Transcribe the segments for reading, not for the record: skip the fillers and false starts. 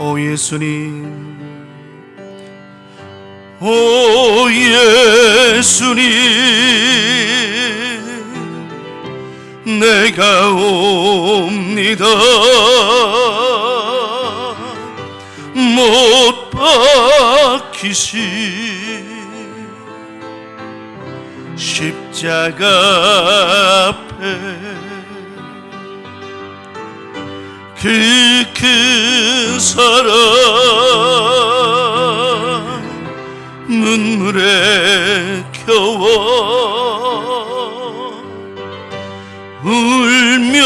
오 예수님, 오 예수님, 내가 옵니다. 못 박히신 십자가 앞에 그 큰 사랑 눈물에 겨워 울며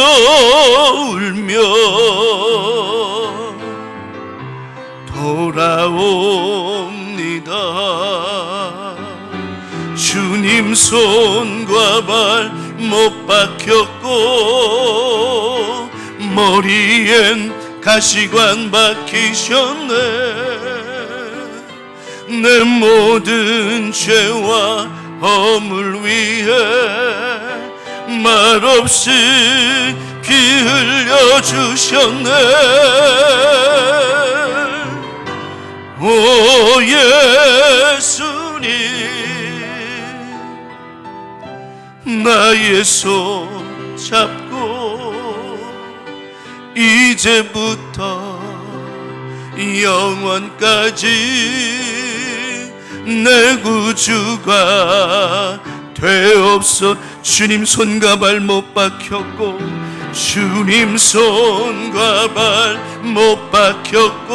돌아옵니다. 주님 손과 발 못 박혔고 머리엔 가시관 박히셨네. 내 모든 죄와 허물 위에 말없이 피 흘려주셨네. 오 예수님, 나의 손 잡고 이제부터 영원까지 내 구주가 되옵소. 주님 손과 발 못 박혔고 주님 손과 발 못 박혔고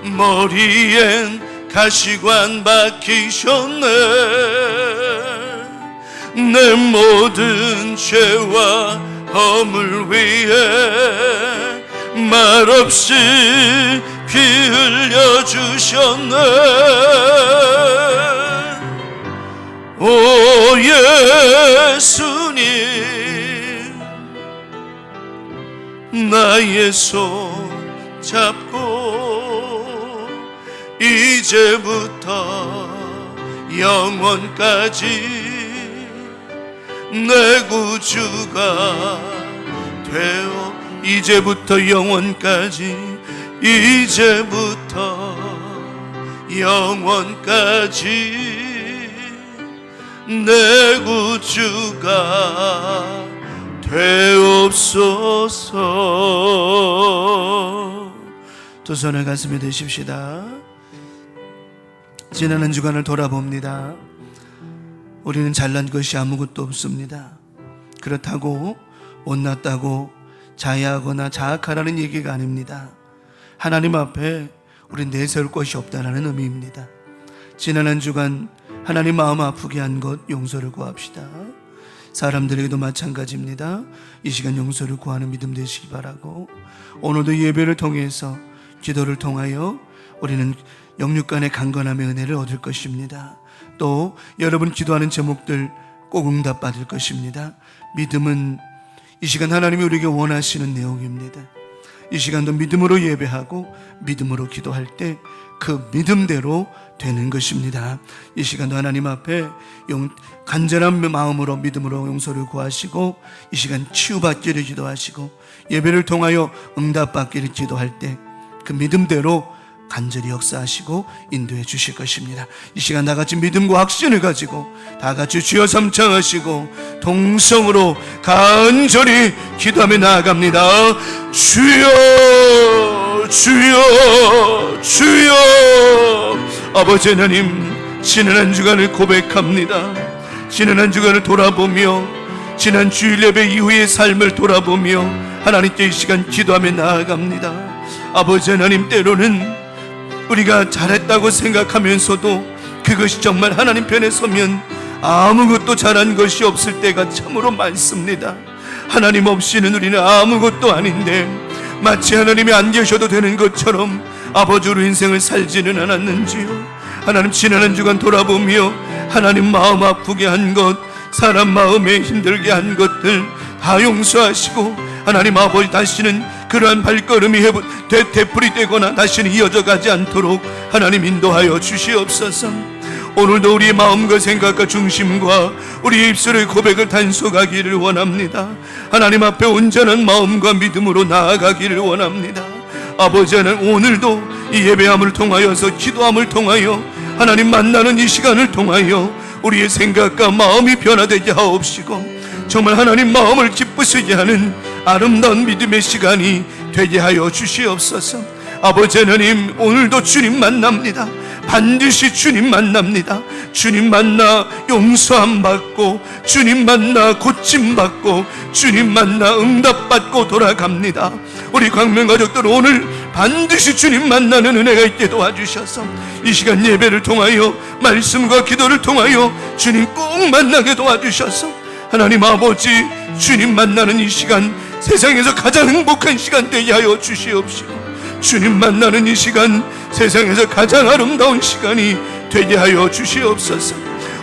머리엔 가시관 박히셨네. 내 모든 죄와 허물 위에 말없이 피 흘려주셨네. 오 예수님, 나의 손 잡고 이제부터 영원까지 내 구주가 되어 이제부터 영원까지 이제부터 영원까지 내 구주가 되옵소서. 두 손을 가슴에 대십시다. 지난 한 주간을 돌아봅니다. 우리는 잘난 것이 아무것도 없습니다. 그렇다고 못났다고 자해하거나 자학하라는 얘기가 아닙니다. 하나님 앞에 우린 내세울 것이 없다는 의미입니다. 지난 한 주간 하나님 마음 아프게 한 것 용서를 구합시다. 사람들에게도 마찬가지입니다. 이 시간 용서를 구하는 믿음 되시기 바라고, 오늘도 예배를 통해서 기도를 통하여 우리는 영육간의 강건함의 은혜를 얻을 것입니다. 또 여러분 기도하는 제목들 꼭 응답받을 것입니다. 믿음은 이 시간 하나님이 우리에게 원하시는 내용입니다. 이 시간도 믿음으로 예배하고 믿음으로 기도할 때 그 믿음대로 되는 것입니다. 이 시간도 하나님 앞에 간절한 마음으로 믿음으로 용서를 구하시고 이 시간 치유받기를 기도하시고 예배를 통하여 응답받기를 기도할 때 그 믿음대로 간절히 역사하시고 인도해 주실 것입니다. 이 시간 다같이 믿음과 확신을 가지고 다같이 주여 삼창하시고 동성으로 간절히 기도하며 나아갑니다. 주여 주여 주여. 아버지 하나님, 지난 한 주간을 고백합니다. 지난 한 주간을 돌아보며 지난 주일 예배 이후의 삶을 돌아보며 하나님께 이 시간 기도하며 나아갑니다. 아버지 하나님, 때로는 우리가 잘했다고 생각하면서도 그것이 정말 하나님 편에 서면 아무것도 잘한 것이 없을 때가 참으로 많습니다. 하나님 없이는 우리는 아무것도 아닌데 마치 하나님이 안 계셔도 되는 것처럼 아버지로 인생을 살지는 않았는지요. 하나님, 지난 한 주간 돌아보며 하나님 마음 아프게 한 것, 사람 마음에 힘들게 한 것들 다 용서하시고 하나님 아버지, 다시는 그러한 발걸음이 되풀이 되거나 다시는 이어져 가지 않도록 하나님 인도하여 주시옵소서. 오늘도 우리의 마음과 생각과 중심과 우리의 입술의 고백을 단속하기를 원합니다. 하나님 앞에 온전한 마음과 믿음으로 나아가기를 원합니다. 아버지 하나님, 오늘도 이 예배함을 통하여서, 기도함을 통하여 하나님 만나는 이 시간을 통하여 우리의 생각과 마음이 변화되게 하옵시고 정말 하나님 마음을 기쁘시게 하는 아름다운 믿음의 시간이 되게 하여 주시옵소서. 아버지 하나님, 오늘도 주님 만납니다. 반드시 주님 만납니다. 주님 만나 용서함 받고, 주님 만나 고침 받고, 주님 만나 응답 받고 돌아갑니다. 우리 광명가족들 오늘 반드시 주님 만나는 은혜가 있게 도와주셔서 이 시간 예배를 통하여, 말씀과 기도를 통하여 주님 꼭 만나게 도와주셔서 하나님 아버지, 주님 만나는 이 시간 세상에서 가장 행복한 시간 되게 하여 주시옵시고 주님 만나는 이 시간 세상에서 가장 아름다운 시간이 되게 하여 주시옵소서.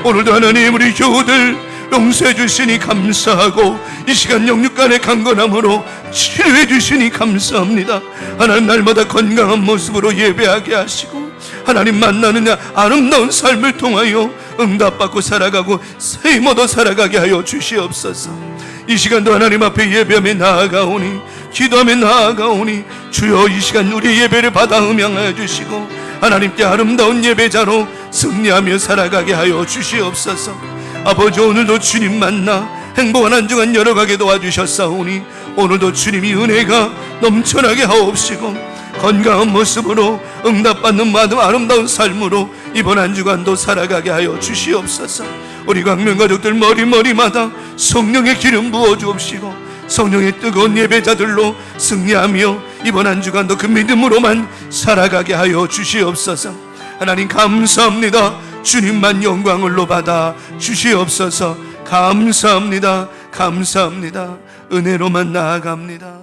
오늘도 하나님 우리 교우들 용서해 주시니 감사하고 이 시간 영육간의 강건함으로 치료해 주시니 감사합니다. 하나님 날마다 건강한 모습으로 예배하게 하시고 하나님 만나는 아름다운 삶을 통하여 응답받고 살아가고 세임 얻어 살아가게 하여 주시옵소서. 이 시간도 하나님 앞에 예배하며 나아가오니, 기도하며 나아가오니 주여 이 시간 우리 예배를 받아 음양하여 주시고 하나님께 아름다운 예배자로 승리하며 살아가게 하여 주시옵소서. 아버지, 오늘도 주님 만나 행복한 한 주간 열어가게 도와주셨사오니 오늘도 주님이 은혜가 넘쳐나게 하옵시고 건강한 모습으로 응답받는 아름다운 삶으로 이번 한 주간도 살아가게 하여 주시옵소서. 우리 광명가족들 머리마다 성령의 기름 부어주옵시고 성령의 뜨거운 예배자들로 승리하며 이번 한 주간도 그 믿음으로만 살아가게 하여 주시옵소서. 하나님 감사합니다. 주님만 영광을 받아 주시옵소서. 감사합니다. 감사합니다. 은혜로만 나아갑니다.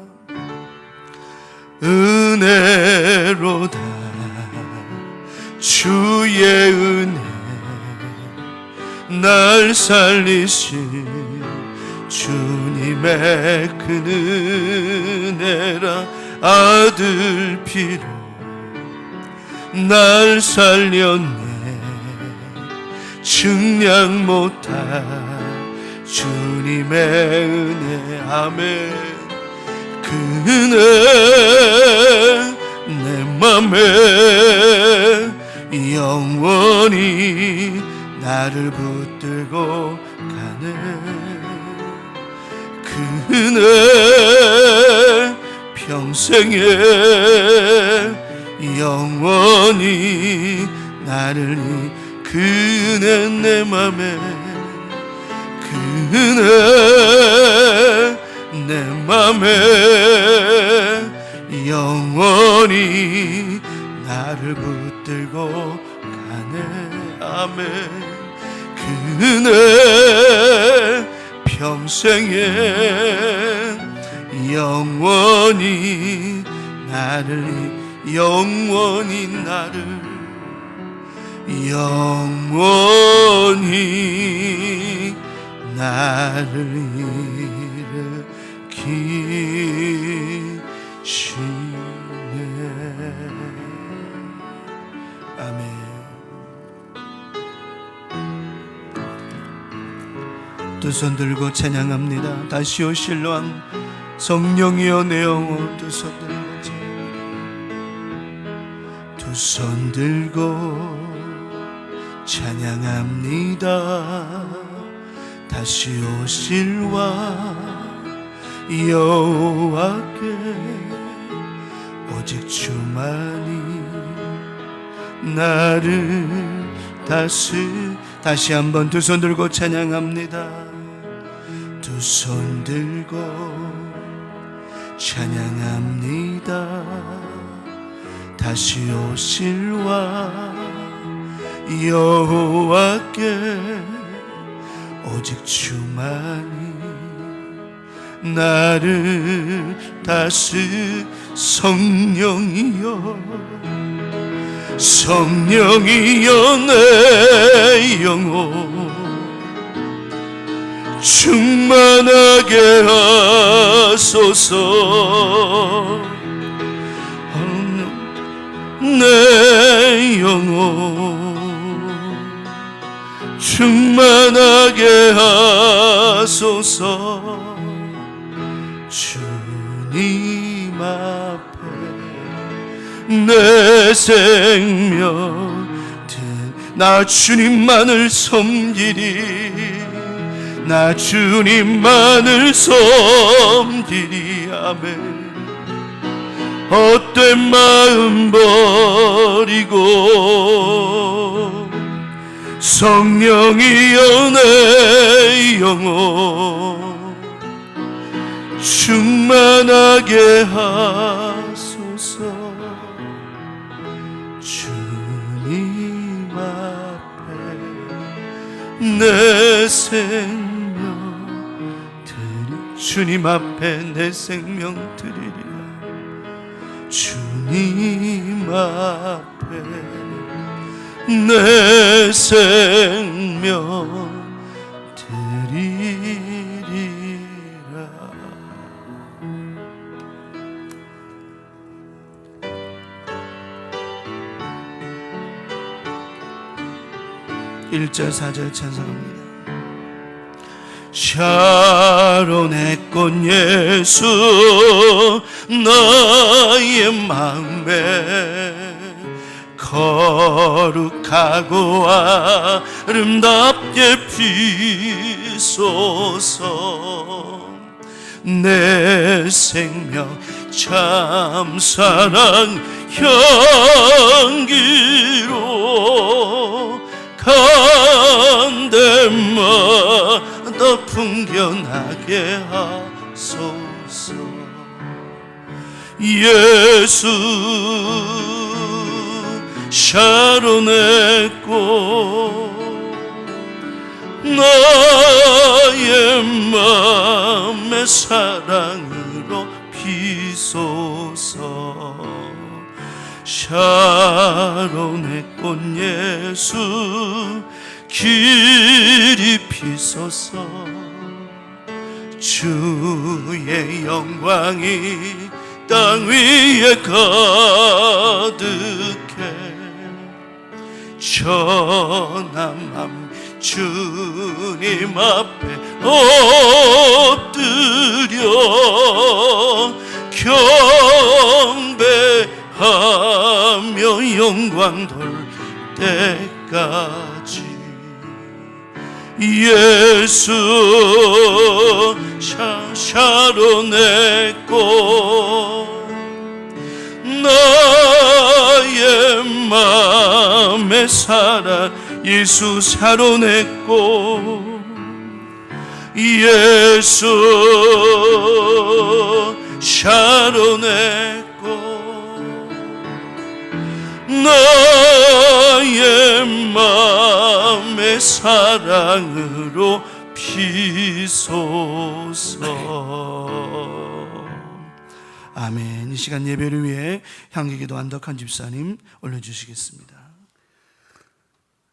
은혜로다 주의 은혜, 날 살리신 주님의 그 은혜라. 아들 피로 날 살렸네, 측량 못할 주님의 은혜. 아멘. 그 은혜 내 맘에 영원히 나를 붙들고 가네. 그 은혜 평생에 영원히 나를 그 은혜 내 맘에 그 은혜 내 맘에 영원히 나를 붙들고 가네. 아멘. 그 은혜 평생에 영원히 나를 영원히 나를 일으키시네. 아멘. 두 손 들고 찬양합니다. 다시 오실 왕 성령이여 내 영혼 두 손 들고 두 손 들고 찬양합니다. 다시 오실 왕 여호와께 오직 주만이 나를 다시 한번 두 손 들고 찬양합니다. 두 손 들고 찬양합니다. 다시 오실 왕 여호와께 오직 주만이 나를 다시 성령이여 내 영혼 충만하게 하소서. 내 영혼 충만하게 하소서. 주님 앞에 내 생명 나 주님만을 섬기리 나 주님만을 섬기리 아멘 헛된 마음 버리고 성령이여 내 영혼 충만하게 하소서 주님 앞에 내 생명 드리 주님 앞에 내 생명 드리리라 주님 앞에 내 생명 드리리라. 1절 4절 찬송합니다. 샤론의 꽃 예수 나의 마음에 거룩하고 아름답게 피소서 내 생명 참사랑 향기로 간데마다 풍겨나게 하소서 예수 샤론의 꽃 나의 맘의 사랑으로 피소서 샤론의 꽃 예수 길이 피소서 주의 영광이 땅 위에 가득해 전함함 주님 앞에 엎드려 경배하며 영광 돌 때까지 예수 샤론의 꽃 나의 맘의 사랑 예수 샤론의 꽃 예수 샤론의 꽃 나의 맘의 사랑으로 피소서. 아멘. 이 시간 예배를 위해 향기기도 안덕한 집사님 올려주시겠습니다.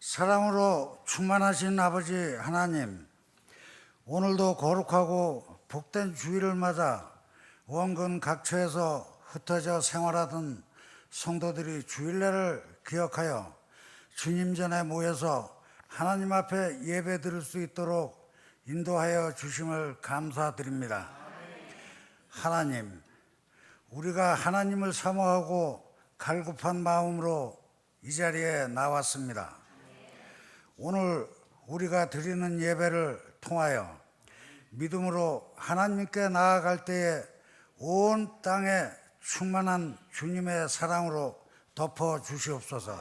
사랑으로 충만하신 아버지 하나님, 오늘도 거룩하고 복된 주일을 맞아 원근 각처에서 흩어져 생활하던 성도들이 주일날을 기억하여 주님 전에 모여서 하나님 앞에 예배 드릴 수 있도록 인도하여 주심을 감사드립니다. 하나님, 우리가 하나님을 사모하고 갈급한 마음으로 이 자리에 나왔습니다. 오늘 우리가 드리는 예배를 통하여 믿음으로 하나님께 나아갈 때에 온 땅에 충만한 주님의 사랑으로 덮어 주시옵소서.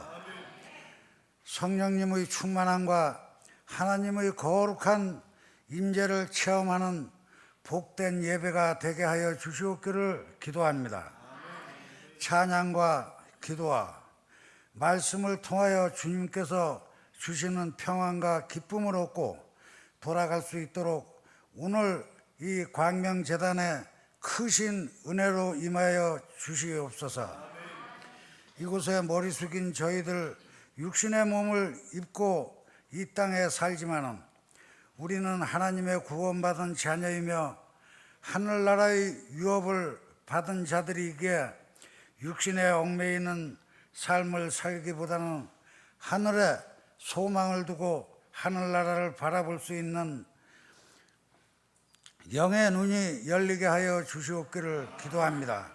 성령님의 충만함과 하나님의 거룩한 임재를 체험하는 복된 예배가 되게 하여 주시옵기를 기도합니다. 찬양과 기도와 말씀을 통하여 주님께서 주시는 평안과 기쁨을 얻고 돌아갈 수 있도록 오늘 이 광명재단에 크신 은혜로 임하여 주시옵소서. 이곳에 머리 숙인 저희들 육신의 몸을 입고 이 땅에 살지만은 우리는 하나님의 구원받은 자녀이며 하늘나라의 유업을 받은 자들이기에 육신에 얽매이는 삶을 살기보다는 하늘에 소망을 두고 하늘나라를 바라볼 수 있는 영의 눈이 열리게 하여 주시옵기를 기도합니다.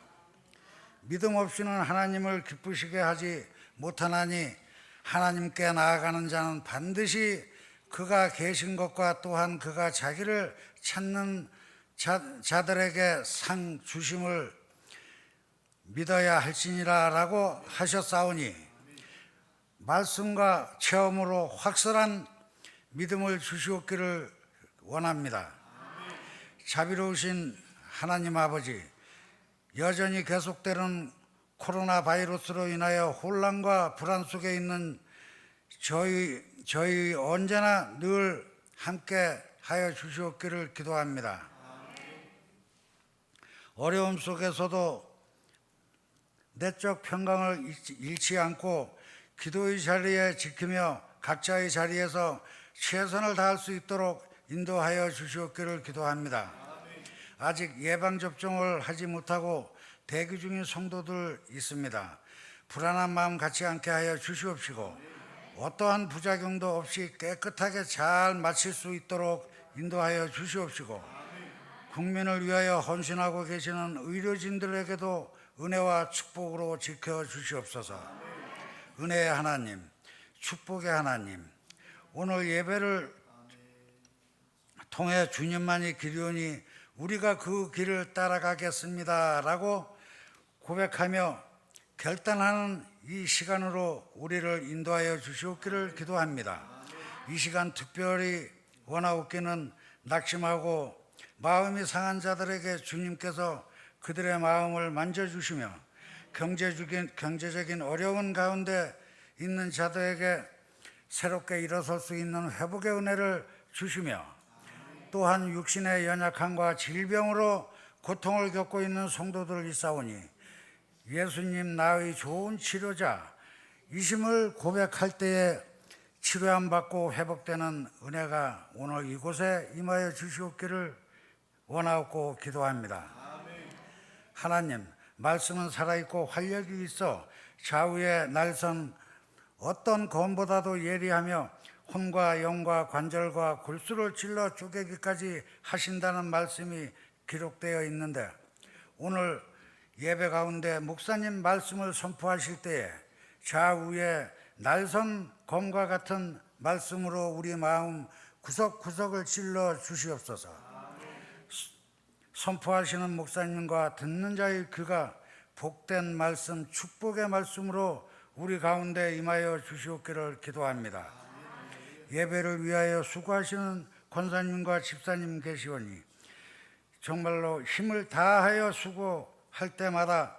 믿음 없이는 하나님을 기쁘시게 하지 못하나니 하나님께 나아가는 자는 반드시 그가 계신 것과 또한 그가 자기를 찾는 자들에게 상 주심을 믿어야 할지니라 라고 하셨사오니 말씀과 체험으로 확실한 믿음을 주시옵기를 원합니다. 자비로우신 하나님 아버지, 여전히 계속되는 코로나 바이러스로 인하여 혼란과 불안 속에 있는 저희 언제나 늘 함께 하여 주시옵기를 기도합니다. 어려움 속에서도 내적 평강을 잃지 않고 기도의 자리에 지키며 각자의 자리에서 최선을 다할 수 있도록 인도하여 주시옵기를 기도합니다. 아직 예방접종을 하지 못하고 대기 중인 성도들 있습니다. 불안한 마음 갖지 않게 하여 주시옵시고 어떠한 부작용도 없이 깨끗하게 잘 마칠 수 있도록 인도하여 주시옵시고 국민을 위하여 헌신하고 계시는 의료진들에게도 은혜와 축복으로 지켜 주시옵소서. 은혜의 하나님, 축복의 하나님, 오늘 예배를 통해 주님만이 길이오니 우리가 그 길을 따라가겠습니다 라고 고백하며 결단하는 이 시간으로 우리를 인도하여 주시옵기를 기도합니다. 이 시간 특별히 원하옵기는 낙심하고 마음이 상한 자들에게 주님께서 그들의 마음을 만져주시며 경제적인 어려운 가운데 있는 자들에게 새롭게 일어설 수 있는 회복의 은혜를 주시며 또한 육신의 연약함과 질병으로 고통을 겪고 있는 성도들 있사오니 예수님 나의 좋은 치료자 이심을 고백할 때에 치료함 받고 회복되는 은혜가 오늘 이곳에 임하여 주시옵기를 원하옵고 기도합니다. 하나님, 말씀은 살아있고 활력이 있어 좌우의 날선 어떤 검보다도 예리하며 혼과 영과 관절과 골수를 찔러 쪼개기까지 하신다는 말씀이 기록되어 있는데 오늘 예배 가운데 목사님 말씀을 선포하실 때에 좌우의 날선 검과 같은 말씀으로 우리 마음 구석구석을 찔러 주시옵소서. 선포하시는 목사님과 듣는 자의 귀가 복된 말씀, 축복의 말씀으로 우리 가운데 임하여 주시옵기를 기도합니다. 예배를 위하여 수고하시는 권사님과 집사님 계시오니 정말로 힘을 다하여 수고할 때마다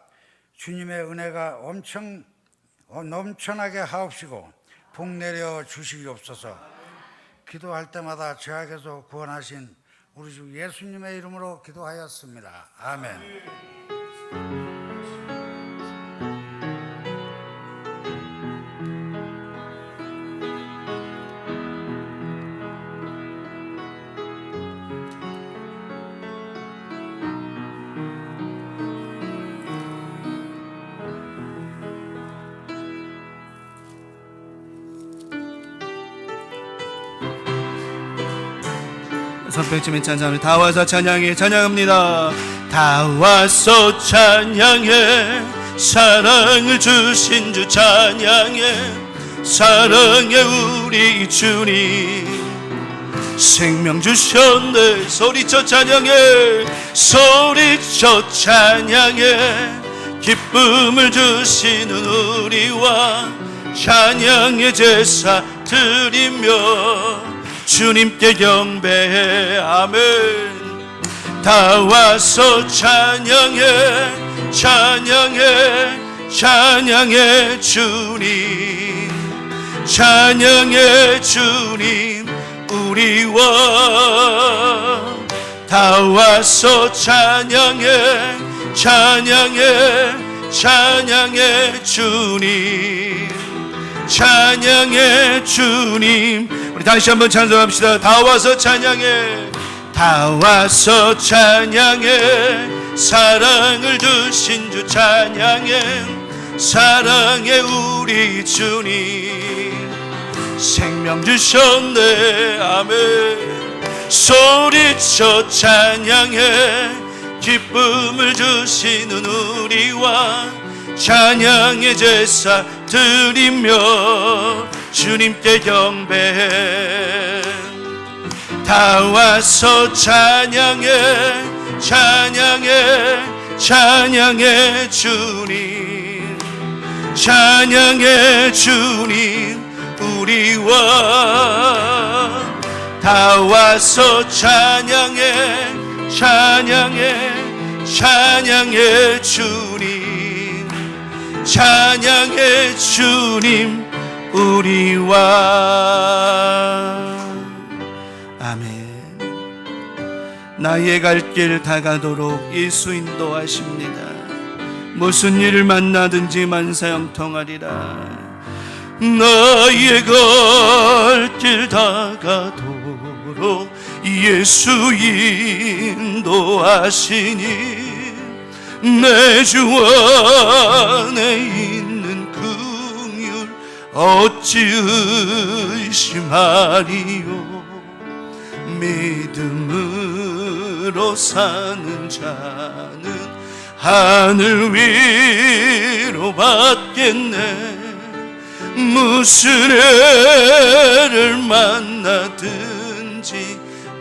주님의 은혜가 넘쳐나게 하옵시고 복 내려 주시옵소서. 기도할 때마다 죄악에서 구원하신 우리 주 예수님의 이름으로 기도하였습니다. 아멘. 선병쯤에 찬양을 다 와서 찬양해 찬양합니다. 다 와서 찬양해 사랑을 주신 주 찬양해 사랑해 우리 주님 생명 주셨네 소리쳐 찬양해 소리쳐 찬양해 기쁨을 주시는 우리와 찬양의 제사 드리며 주님께 경배해 아멘. 다 와서 찬양해 찬양해 찬양해 주님 찬양해 주님 우리와 다 와서 찬양해 찬양해 찬양해 주님 찬양해 주님 우리 다시 한번 찬송합시다. 다 와서 찬양해 다 와서 찬양해 사랑을 주신 주 찬양해 사랑해 우리 주님 생명 주셨네 아멘. 소리쳐 찬양해 기쁨을 주시는 우리와 찬양의 제사 드리며 주님께 경배해. 다 와서 찬양해 찬양해 찬양해 주님, 찬양해 주님 우리와. 다 와서 찬양해 찬양해 찬양해 주님, 찬양해 주님 우리와. 아멘. 나의 갈 길 다가도록 예수 인도하십니다. 무슨 일을 만나든지 만사형통하리라. 나의 갈 길 다가도록 예수 인도하시니 내 주 안에 있는 긍휼 어찌 의심하리요. 믿음으로 사는 자는 하늘 위로 받겠네. 무슨 애를 만나든지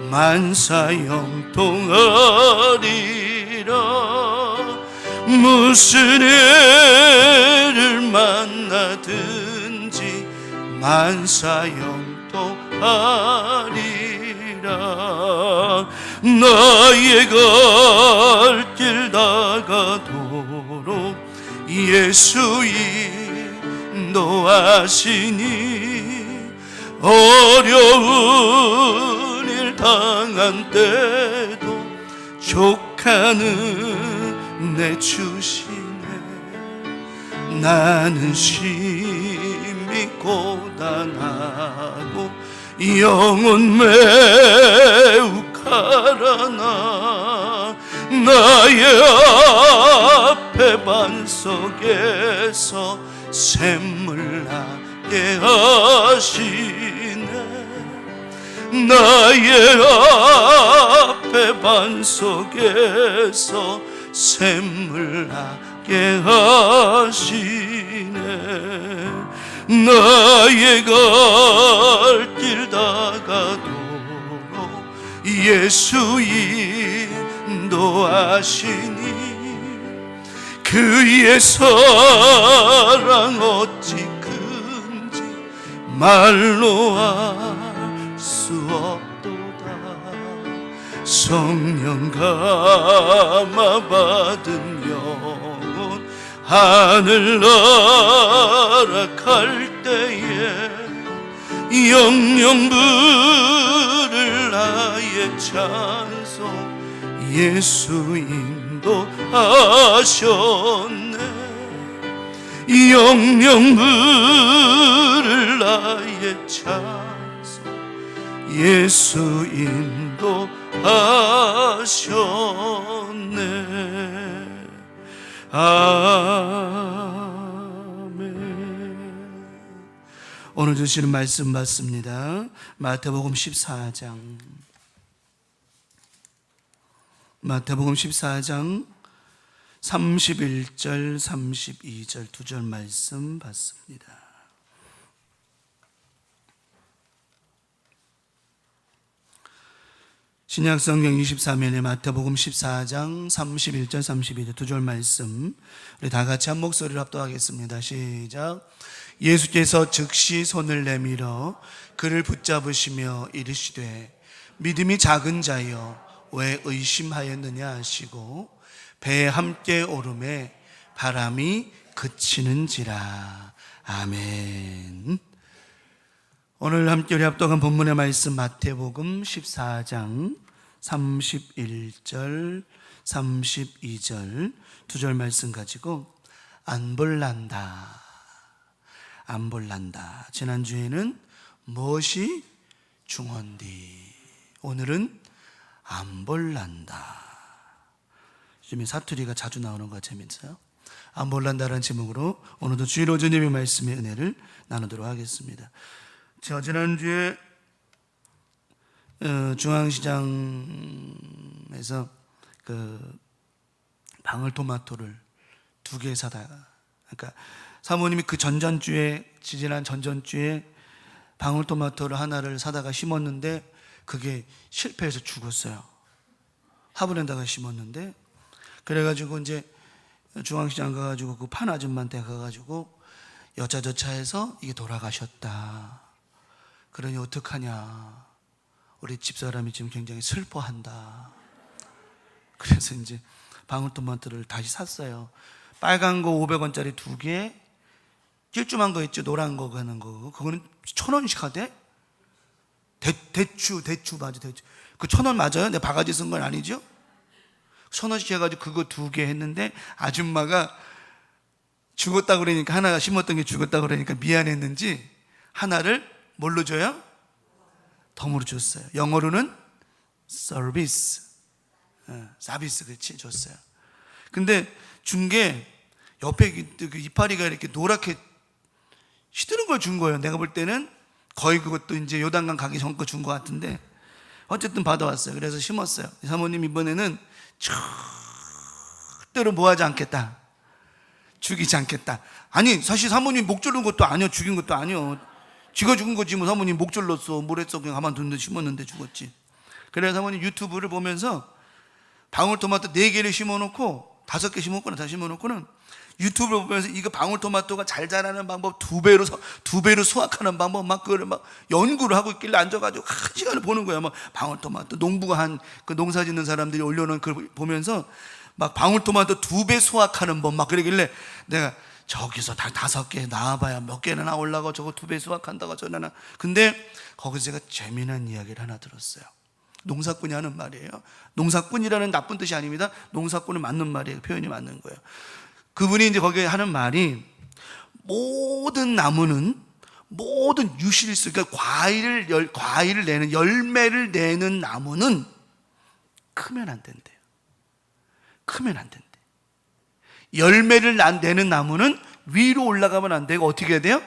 만사형통하리라. 무슨 애를 만나든지 만사형통하리라. 나의 갈 길 다가도록 예수 인도하시니 어려운 일 당한 때도 족하는 내 주시네. 나는 심히 고단하고 영혼 매우 가라나. 나의 앞에 반석에서 샘물 나게 하시네. 나의 앞에 반석에서 샘물 나게 하시네. 나의 갈 길 다가도록 예수 인도하시니 그의 사랑 어찌 큰지 말로 알 수 없도다. 성령 감화 받은 영혼 하늘나라 갈 때에 영영 부를 나의 찬송 예수 인도하셨네. 영영 부를 나의 찬송 예수 인도하셨네. 아멘. 오늘 주시는 말씀 받습니다. 마태복음 14장 31절 32절 두 절 말씀 받습니다. 신약성경 24면에 마태복음 14장 31절 32절 두 절 말씀 우리 다 같이 한 목소리로 합독하겠습니다. 시작. 예수께서 즉시 손을 내밀어 그를 붙잡으시며 이르시되 믿음이 작은 자여 왜 의심하였느냐 하시고 배에 함께 오름에 바람이 그치는지라. 아멘. 오늘 함께 우리 합독한 본문의 말씀 마태복음 14장 31절 32절 두 절 말씀 가지고 안 볼란다 지난주에는 무엇이 중헌디, 오늘은 안 볼란다. 요즘에 사투리가 자주 나오는 거 재밌어요. 안 볼란다라는 제목으로 오늘도 주일 오전예배 말씀의 은혜를 나누도록 하겠습니다. 지난주에 중앙시장에서 방울토마토를 2개 사다가, 그러니까 사모님이 그 전전주에, 지지난 전전주에 방울토마토를 하나를 사다가 심었는데 그게 실패해서 죽었어요. 화분에다가 심었는데, 그래가지고 이제 중앙시장 가가지고 그 판 아줌마한테 가가지고 여차저차해서 이게 돌아가셨다. 그러니 어떡하냐. 우리 집사람이 지금 굉장히 슬퍼한다. 그래서 이제 방울토마토를 다시 샀어요. 빨간 거 500원짜리 2개, 찔끔한 거 있죠, 노란 거 하는 거. 그거는 1,000원씩 하대? 대추 맞아, 대추. 그 1,000원 맞아요? 내가 바가지 쓴 건 아니죠? 1,000원씩 해가지고 그거 2개 했는데 아줌마가 죽었다 그러니까, 하나 심었던 게 죽었다 그러니까 미안했는지 하나를 뭘로 줘요? 덤으로 줬어요. 영어로는 서비스, 서비스, 그렇지, 줬어요. 근데 준 게 옆에 그 이파리가 이렇게 노랗게 시드는 걸 준 거예요. 내가 볼 때는 거의 그것도 이제 요단강 가기 전 거 준 것 같은데, 어쨌든 받아왔어요. 그래서 심었어요. 사모님 이번에는 절대로 뭐 하지 않겠다, 죽이지 않겠다. 아니 사실 사모님 목 졸른 것도 아니요, 죽인 것도 아니요. 쥐가 죽은 거지 뭐. 사모님 목 졸랐어, 뭘 했어, 그냥 가만뒀는데 심었는데 죽었지. 그래서 사모님 유튜브를 보면서 방울토마토 4개를 심어놓고, 5개 심었구나, 다 심어놓고는 유튜브를 보면서 이거 방울토마토가 잘 자라는 방법, 2배로 수확하는 방법, 막 그걸 막 연구를 하고 있길래 앉아가지고 1시간을 보는 거야. 막 방울토마토 농부가 한 그 농사 짓는 사람들이 올려놓은 그걸 보면서 막 방울토마토 2배 수확하는 법 막 그러길래, 내가 저기서 다 5개 나와봐야 몇 개나 나오려고, 저거 2배 수확한다고 저러나. 근데 거기서 제가 재미난 이야기를 하나 들었어요. 농사꾼이 하는 말이에요. 농사꾼이라는 나쁜 뜻이 아닙니다. 농사꾼은 맞는 말이에요. 표현이 맞는 거예요. 그분이 이제 거기에 하는 말이, 모든 나무는, 모든 유실수, 그러니까 과일을 내는, 열매를 내는 나무는 크면 안 된대요. 크면 안 된대. 열매를 내는 나무는 위로 올라가면 안 되고 어떻게 해야 돼요?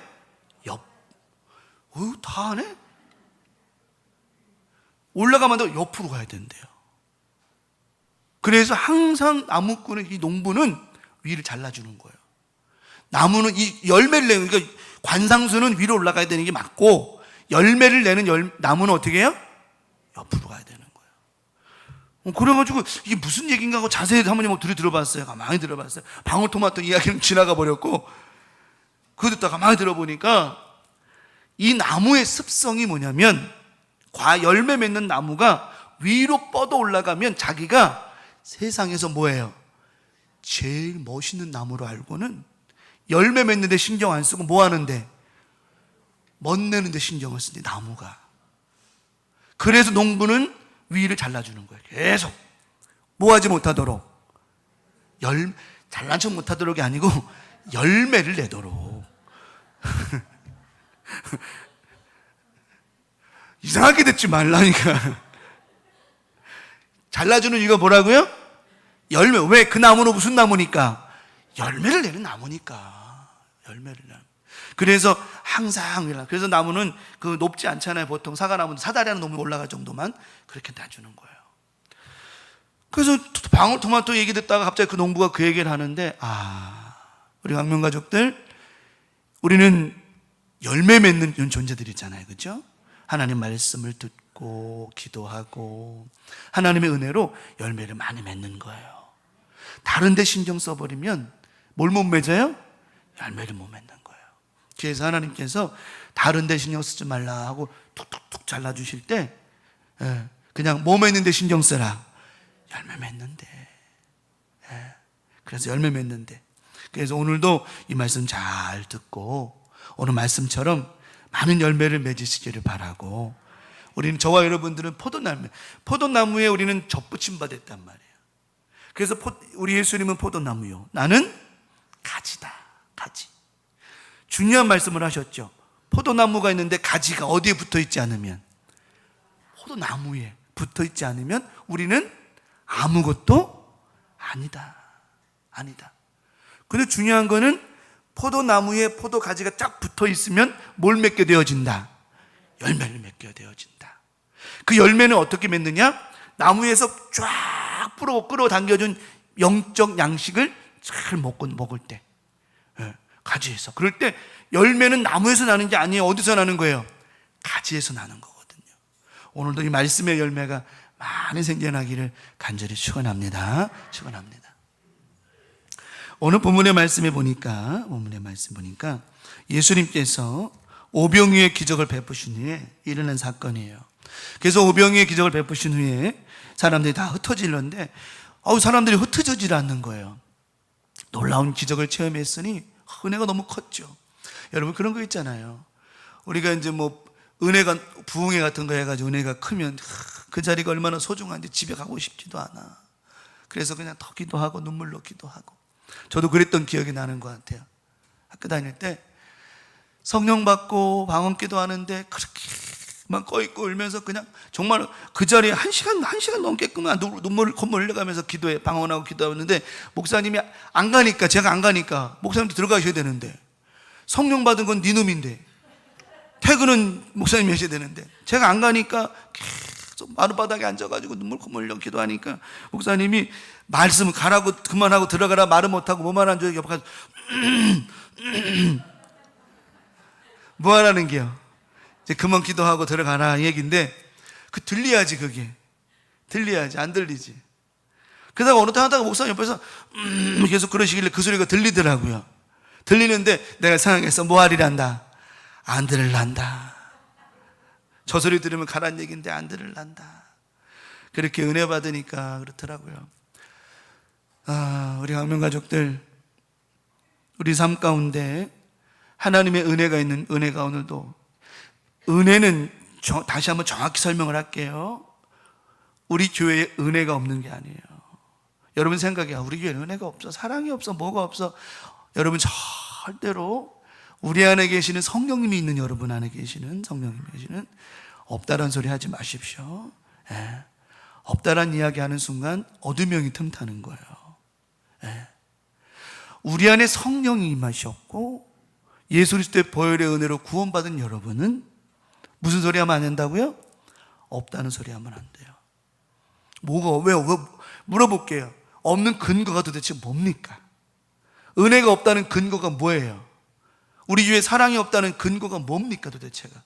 다 하네? 올라가면 안 되고 옆으로 가야 된대요. 그래서 항상 나무꾼은, 이 농부는 위를 잘라주는 거예요. 나무는 이 열매를 내는, 그러니까 관상수는 위로 올라가야 되는 게 맞고, 열매를 내는 나무는 어떻게 해요? 옆으로 가야 되는 거예요. 그래가지고 이게 무슨 얘기인가 하고 자세히 사모님 들어봤어요. 가만히 들어봤어요. 방울토마토 이야기는 지나가 버렸고, 그거 듣다 가만히 들어보니까 이 나무의 습성이 뭐냐면, 열매 맺는 나무가 위로 뻗어 올라가면 자기가 세상에서 뭐예요? 제일 멋있는 나무로 알고는 열매 맺는데 신경 안 쓰고 뭐 하는데? 멋내는데 신경을 쓰니, 나무가. 그래서 농부는 위를 잘라주는 거예요. 계속 뭐 하지 못하도록, 잘난 척 못하도록이 아니고 열매를 내도록. 이상하게 듣지 말라니까. 잘라주는 이유가 뭐라고요? 열매. 왜? 그 나무는 무슨 나무니까? 열매를 내는 나무니까. 열매를 내는. 그래서 항상, 그래서 나무는 그 높지 않잖아요. 보통 사과나무는 사다리 하나 넘어 올라갈 정도만 그렇게 놔주는 거예요. 그래서 방울토마토 얘기 듣다가 갑자기 그 농부가 그 얘기를 하는데, 우리 광명 가족들, 우리는 열매 맺는 존재들 있잖아요. 그죠? 하나님 말씀을 듣고 기도하고 하나님의 은혜로 열매를 많이 맺는 거예요. 다른 데 신경 써버리면 뭘 못 맺어요? 열매를 못 맺는 거예요. 그래서 하나님께서 다른 데 신경 쓰지 말라 하고 툭툭툭 잘라주실 때, 그냥 뭐 맺는 데 신경 쓰라. 열매 맺는데. 그래서 열매 맺는데. 그래서 오늘도 이 말씀 잘 듣고 오늘 말씀처럼 많은 열매를 맺으시기를 바라고, 우리는, 저와 여러분들은 포도나무에 우리는 접붙임 받았단 말이에요. 그래서 우리 예수님은 포도나무요, 나는 가지다. 가지. 중요한 말씀을 하셨죠. 포도나무가 있는데 가지가 어디에 붙어 있지 않으면, 포도나무에 붙어 있지 않으면 우리는 아무것도 아니다. 근데 중요한 거는 포도나무에 포도가지가 쫙 붙어 있으면 뭘 맺게 되어진다? 열매를 맺게 되어진다. 그 열매는 어떻게 맺느냐? 나무에서 쫙 끌어당겨준 영적 양식을 잘 먹을 때, 가지에서. 그럴 때 열매는 나무에서 나는 게 아니에요. 어디서 나는 거예요? 가지에서 나는 거거든요. 오늘도 이 말씀의 열매가 많이 생겨나기를 간절히 축원합니다. 축원합니다. 오늘 본문의 말씀에 보니까 예수님께서 오병이어의 기적을 베푸신 후에 일어난 사건이에요. 그래서 오병이어의 기적을 베푸신 후에 사람들이 다 흩어지는데 사람들이 흩어지질 않는 거예요. 놀라운 기적을 체험했으니 은혜가 너무 컸죠. 여러분 그런 거 있잖아요. 우리가 이제 뭐 은혜가 부흥회 같은 거 해가지고 은혜가 크면 그 자리가 얼마나 소중한지 집에 가고 싶지도 않아. 그래서 그냥 더 기도하고 눈물로 기도하고. 저도 그랬던 기억이 나는 것 같아요. 학교 다닐 때 성령 받고 방언 기도하는데 그렇게 막 꺼있고 울면서 그냥 정말 그 자리에 한 시간 넘게끔만 눈물 콧물 흘려가면서 기도해 방언하고 기도하는데 목사님이 안 가니까 제가 안 가니까 목사님도 들어가셔야 되는데 성령 받은 건 네 놈인데 퇴근은 목사님이 하셔야 되는데 제가 안 가니까 계속 마룻바닥에 앉아가지고 눈물 콧물 흘려 기도하니까 목사님이 말씀 가라고 그만하고 들어가라 말을 못하고 뭐만 한 줄 옆에 가서 뭐 하라는 게요? 이제 그만 기도하고 들어가라 얘기인데 들려야지. 그게 들려야지. 안 들리지. 그러다가 어느 때 하다가 목사님 옆에서 계속 그러시길래 그 소리가 들리더라고요. 들리는데 내가 생각해서 뭐 하리란다? 안 들을란다. 저 소리 들으면 가란 얘기인데 안 들을란다. 그렇게 은혜 받으니까 그렇더라고요. 우리 강명가족들, 우리 삶 가운데 하나님의 은혜가 있는 은혜가 오늘도, 은혜는 다시 한번 정확히 설명을 할게요. 우리 교회에 은혜가 없는 게 아니에요. 여러분 생각에 우리 교회에 은혜가 없어, 사랑이 없어, 뭐가 없어. 여러분 절대로 우리 안에 계시는 성령님이 있는 여러분 안에 계시는 성령님이 계시는 없다란 소리 하지 마십시오. 없다란 이야기 하는 순간 어두명이 틈타는 거예요. 우리 안에 성령이 임하셨고 예수 그리스도의 보혈의 은혜로 구원받은 여러분은 무슨 소리 하면 안 된다고요? 없다는 소리 하면 안 돼요. 왜 물어볼게요. 없는 근거가 도대체 뭡니까? 은혜가 없다는 근거가 뭐예요? 우리 교회에 사랑이 없다는 근거가 뭡니까 도대체가?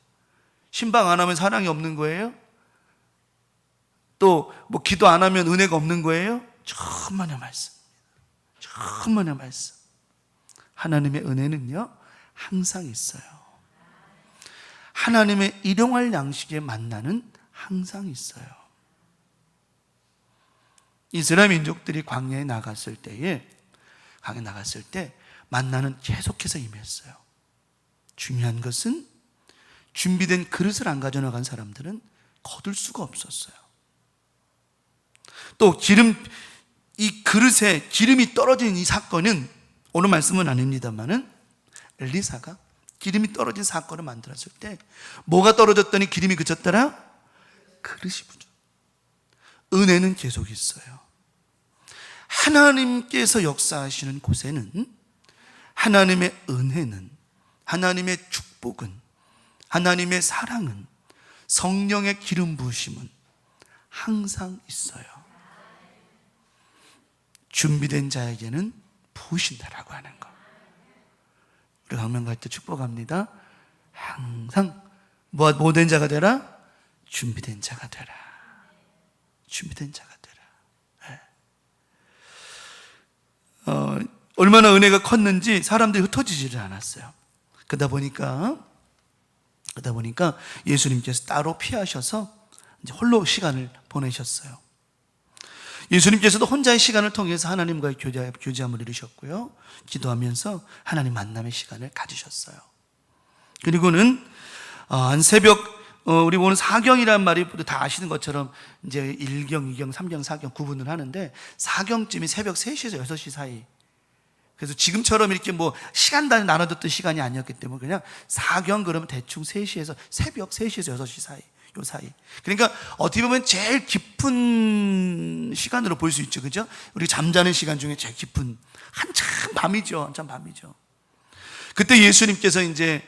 신방 안 하면 사랑이 없는 거예요? 또 뭐 기도 안 하면 은혜가 없는 거예요? 천만의 말씀입니다. 천만의 말씀. 하나님의 은혜는요 항상 있어요. 하나님의 일용할 양식에 만나는 항상 있어요. 이스라엘 민족들이 광야에 나갔을 때 만나는 계속해서 임했어요. 중요한 것은 준비된 그릇을 안 가져나간 사람들은 거둘 수가 없었어요. 또 이 그릇에 기름이 떨어진 이 사건은 오늘 말씀은 아닙니다만은 엘리사가 기름이 떨어진 사건을 만들었을 때 뭐가 떨어졌더니 기름이 그쳤더라? 그릇이 부족. 은혜는 계속 있어요. 하나님께서 역사하시는 곳에는 하나님의 은혜는, 하나님의 축복은, 하나님의 사랑은, 성령의 기름 부으심은 항상 있어요. 준비된 자에게는 부으신다라고 하는 거. 우리 강명 갈 때 축복합니다. 항상 뭐된 자가 되라? 준비된 자가 되라. 준비된 자가 되라. 얼마나 은혜가 컸는지 사람들이 흩어지지를 않았어요. 그러다 보니까 예수님께서 따로 피하셔서 이제 홀로 시간을 보내셨어요. 예수님께서도 혼자의 시간을 통해서 하나님과의 교제함을 이루셨고요. 기도하면서 하나님 만남의 시간을 가지셨어요. 그리고는 한 새벽, 우리 보는 사경이라는 말이 다 아시는 것처럼 이제 1경, 2경, 3경, 4경 구분을 하는데 4경쯤이 새벽 3시에서 6시 사이. 그래서 지금처럼 이렇게 뭐 시간단위 나눠졌던 시간이 아니었기 때문에 그냥 4경 그러면 대충 3시에서 새벽 3시에서 6시 사이. 요 사이. 그러니까 어떻게 보면 제일 깊은 시간으로 볼 수 있죠. 그죠? 우리 잠자는 시간 중에 제일 깊은 한참 밤이죠. 그때 예수님께서 이제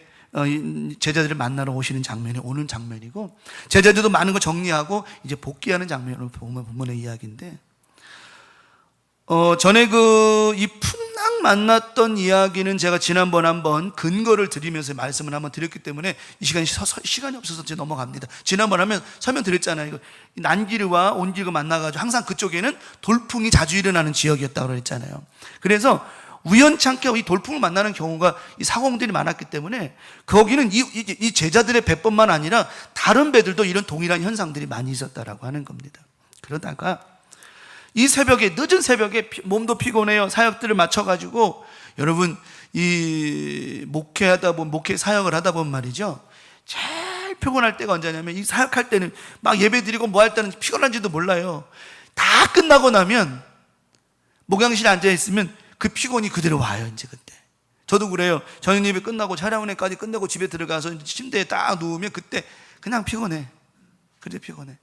제자들을 만나러 오시는 장면이 오는 장면이고 제자들도 많은 거 정리하고 이제 복귀하는 장면으로 보면 본문의 이야기인데 전에 이 풍랑 만났던 이야기는 제가 지난번 한번 근거를 드리면서 말씀을 한번 드렸기 때문에 이 시간이 없어서 제가 넘어갑니다. 지난번 하면 설명드렸잖아요. 이거 난기르와 온기르가 만나가지고 항상 그쪽에는 돌풍이 자주 일어나는 지역이었다고 그랬잖아요. 그래서 우연찮게 이 돌풍을 만나는 경우가 이 사고들이 많았기 때문에 거기는 이 제자들의 배뿐만 아니라 다른 배들도 이런 동일한 현상들이 많이 있었다라고 하는 겁니다. 그러다가 이 새벽에, 늦은 새벽에 몸도 피곤해요. 사역들을 마쳐가지고 여러분 이 목회 사역을 하다 보면 말이죠, 제일 피곤할 때가 언제냐면 이 사역할 때는 막 예배 드리고 뭐 할 때는 피곤한지도 몰라요. 다 끝나고 나면 목양실에 앉아있으면 그 피곤이 그대로 와요. 이제 그때 저도 그래요. 저녁 예배 끝나고 촬영회까지 끝내고 집에 들어가서 침대에 딱 누우면 그때 그냥 피곤해. 그래 피곤해.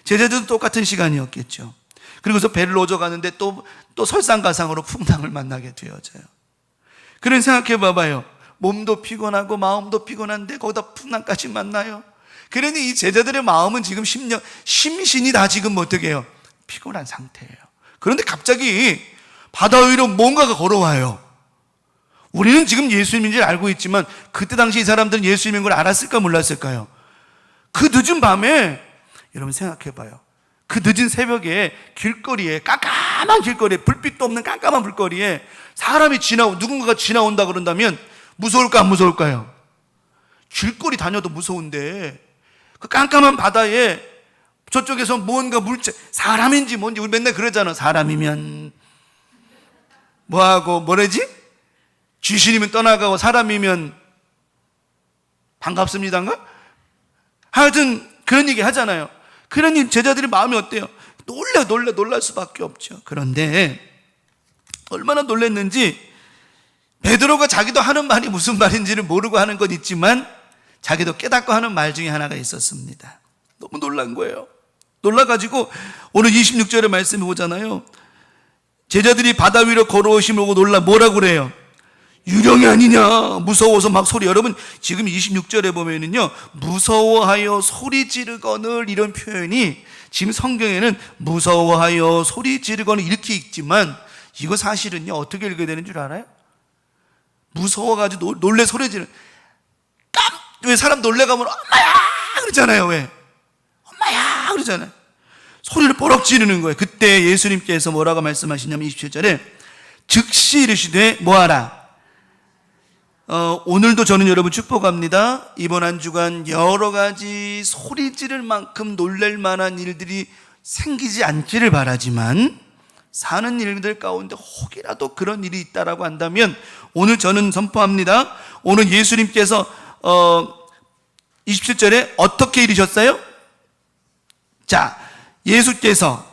제자들도 똑같은 시간이었겠죠. 그리고서 배를 노져 가는데 또 설상가상으로 풍랑을 만나게 되어져요. 그런 생각해 봐봐요. 몸도 피곤하고 마음도 피곤한데 거기다 풍랑까지 만나요. 그러니 이 제자들의 마음은 지금 심신이 다 지금 어떻게 해요? 피곤한 상태예요. 그런데 갑자기 바다 위로 뭔가가 걸어와요. 우리는 지금 예수님인 줄 알고 있지만 그때 당시 이 사람들은 예수님인 걸 알았을까 몰랐을까요? 그 늦은 밤에 여러분 생각해 봐요. 그 늦은 새벽에 길거리에, 깜깜한 길거리에, 불빛도 없는 깜깜한 불거리에 사람이 누군가가 지나온다 그런다면 무서울까 안 무서울까요? 길거리 다녀도 무서운데 그 깜깜한 바다에 저쪽에서 뭔가 사람인지 뭔지 우리 맨날 그러잖아. 사람이면 뭐하고 뭐래지? 귀신이면 떠나가고 사람이면 반갑습니다인가? 하여튼 그런 얘기 하잖아요. 그러니 제자들의 마음이 어때요? 놀랄 수밖에 없죠. 그런데 얼마나 놀랐는지 베드로가 자기도 하는 말이 무슨 말인지를 모르고 하는 건 있지만 자기도 깨닫고 하는 말 중에 하나가 있었습니다. 너무 놀란 거예요. 놀라가지고 오늘 26절의 말씀을 보잖아요. 제자들이 바다 위로 걸어오심을 보고 놀라 뭐라고 그래요? 유령이 아니냐, 무서워서 막 소리. 여러분 지금 26절에 보면은요, 무서워하여 소리 지르거늘 이런 표현이 지금 성경에는 무서워하여 소리 지르거늘 이렇게 읽지만 이거 사실은요 어떻게 읽어야 되는 줄 알아요? 무서워가지고 놀래 소리 지르는, 왜 사람 놀래가면 엄마야 그러잖아요. 왜? 엄마야 그러잖아요. 소리를 뽀록 지르는 거예요. 그때 예수님께서 뭐라고 말씀하시냐면 27절에 즉시 이르시되 뭐하라. 오늘도 저는 여러분 축복합니다. 이번 한 주간 여러 가지 소리 지를 만큼 놀랄 만한 일들이 생기지 않기를 바라지만 사는 일들 가운데 혹이라도 그런 일이 있다라고 한다면 오늘 저는 선포합니다. 오늘 예수님께서 27절에 어떻게 이르셨어요? 자, 예수께서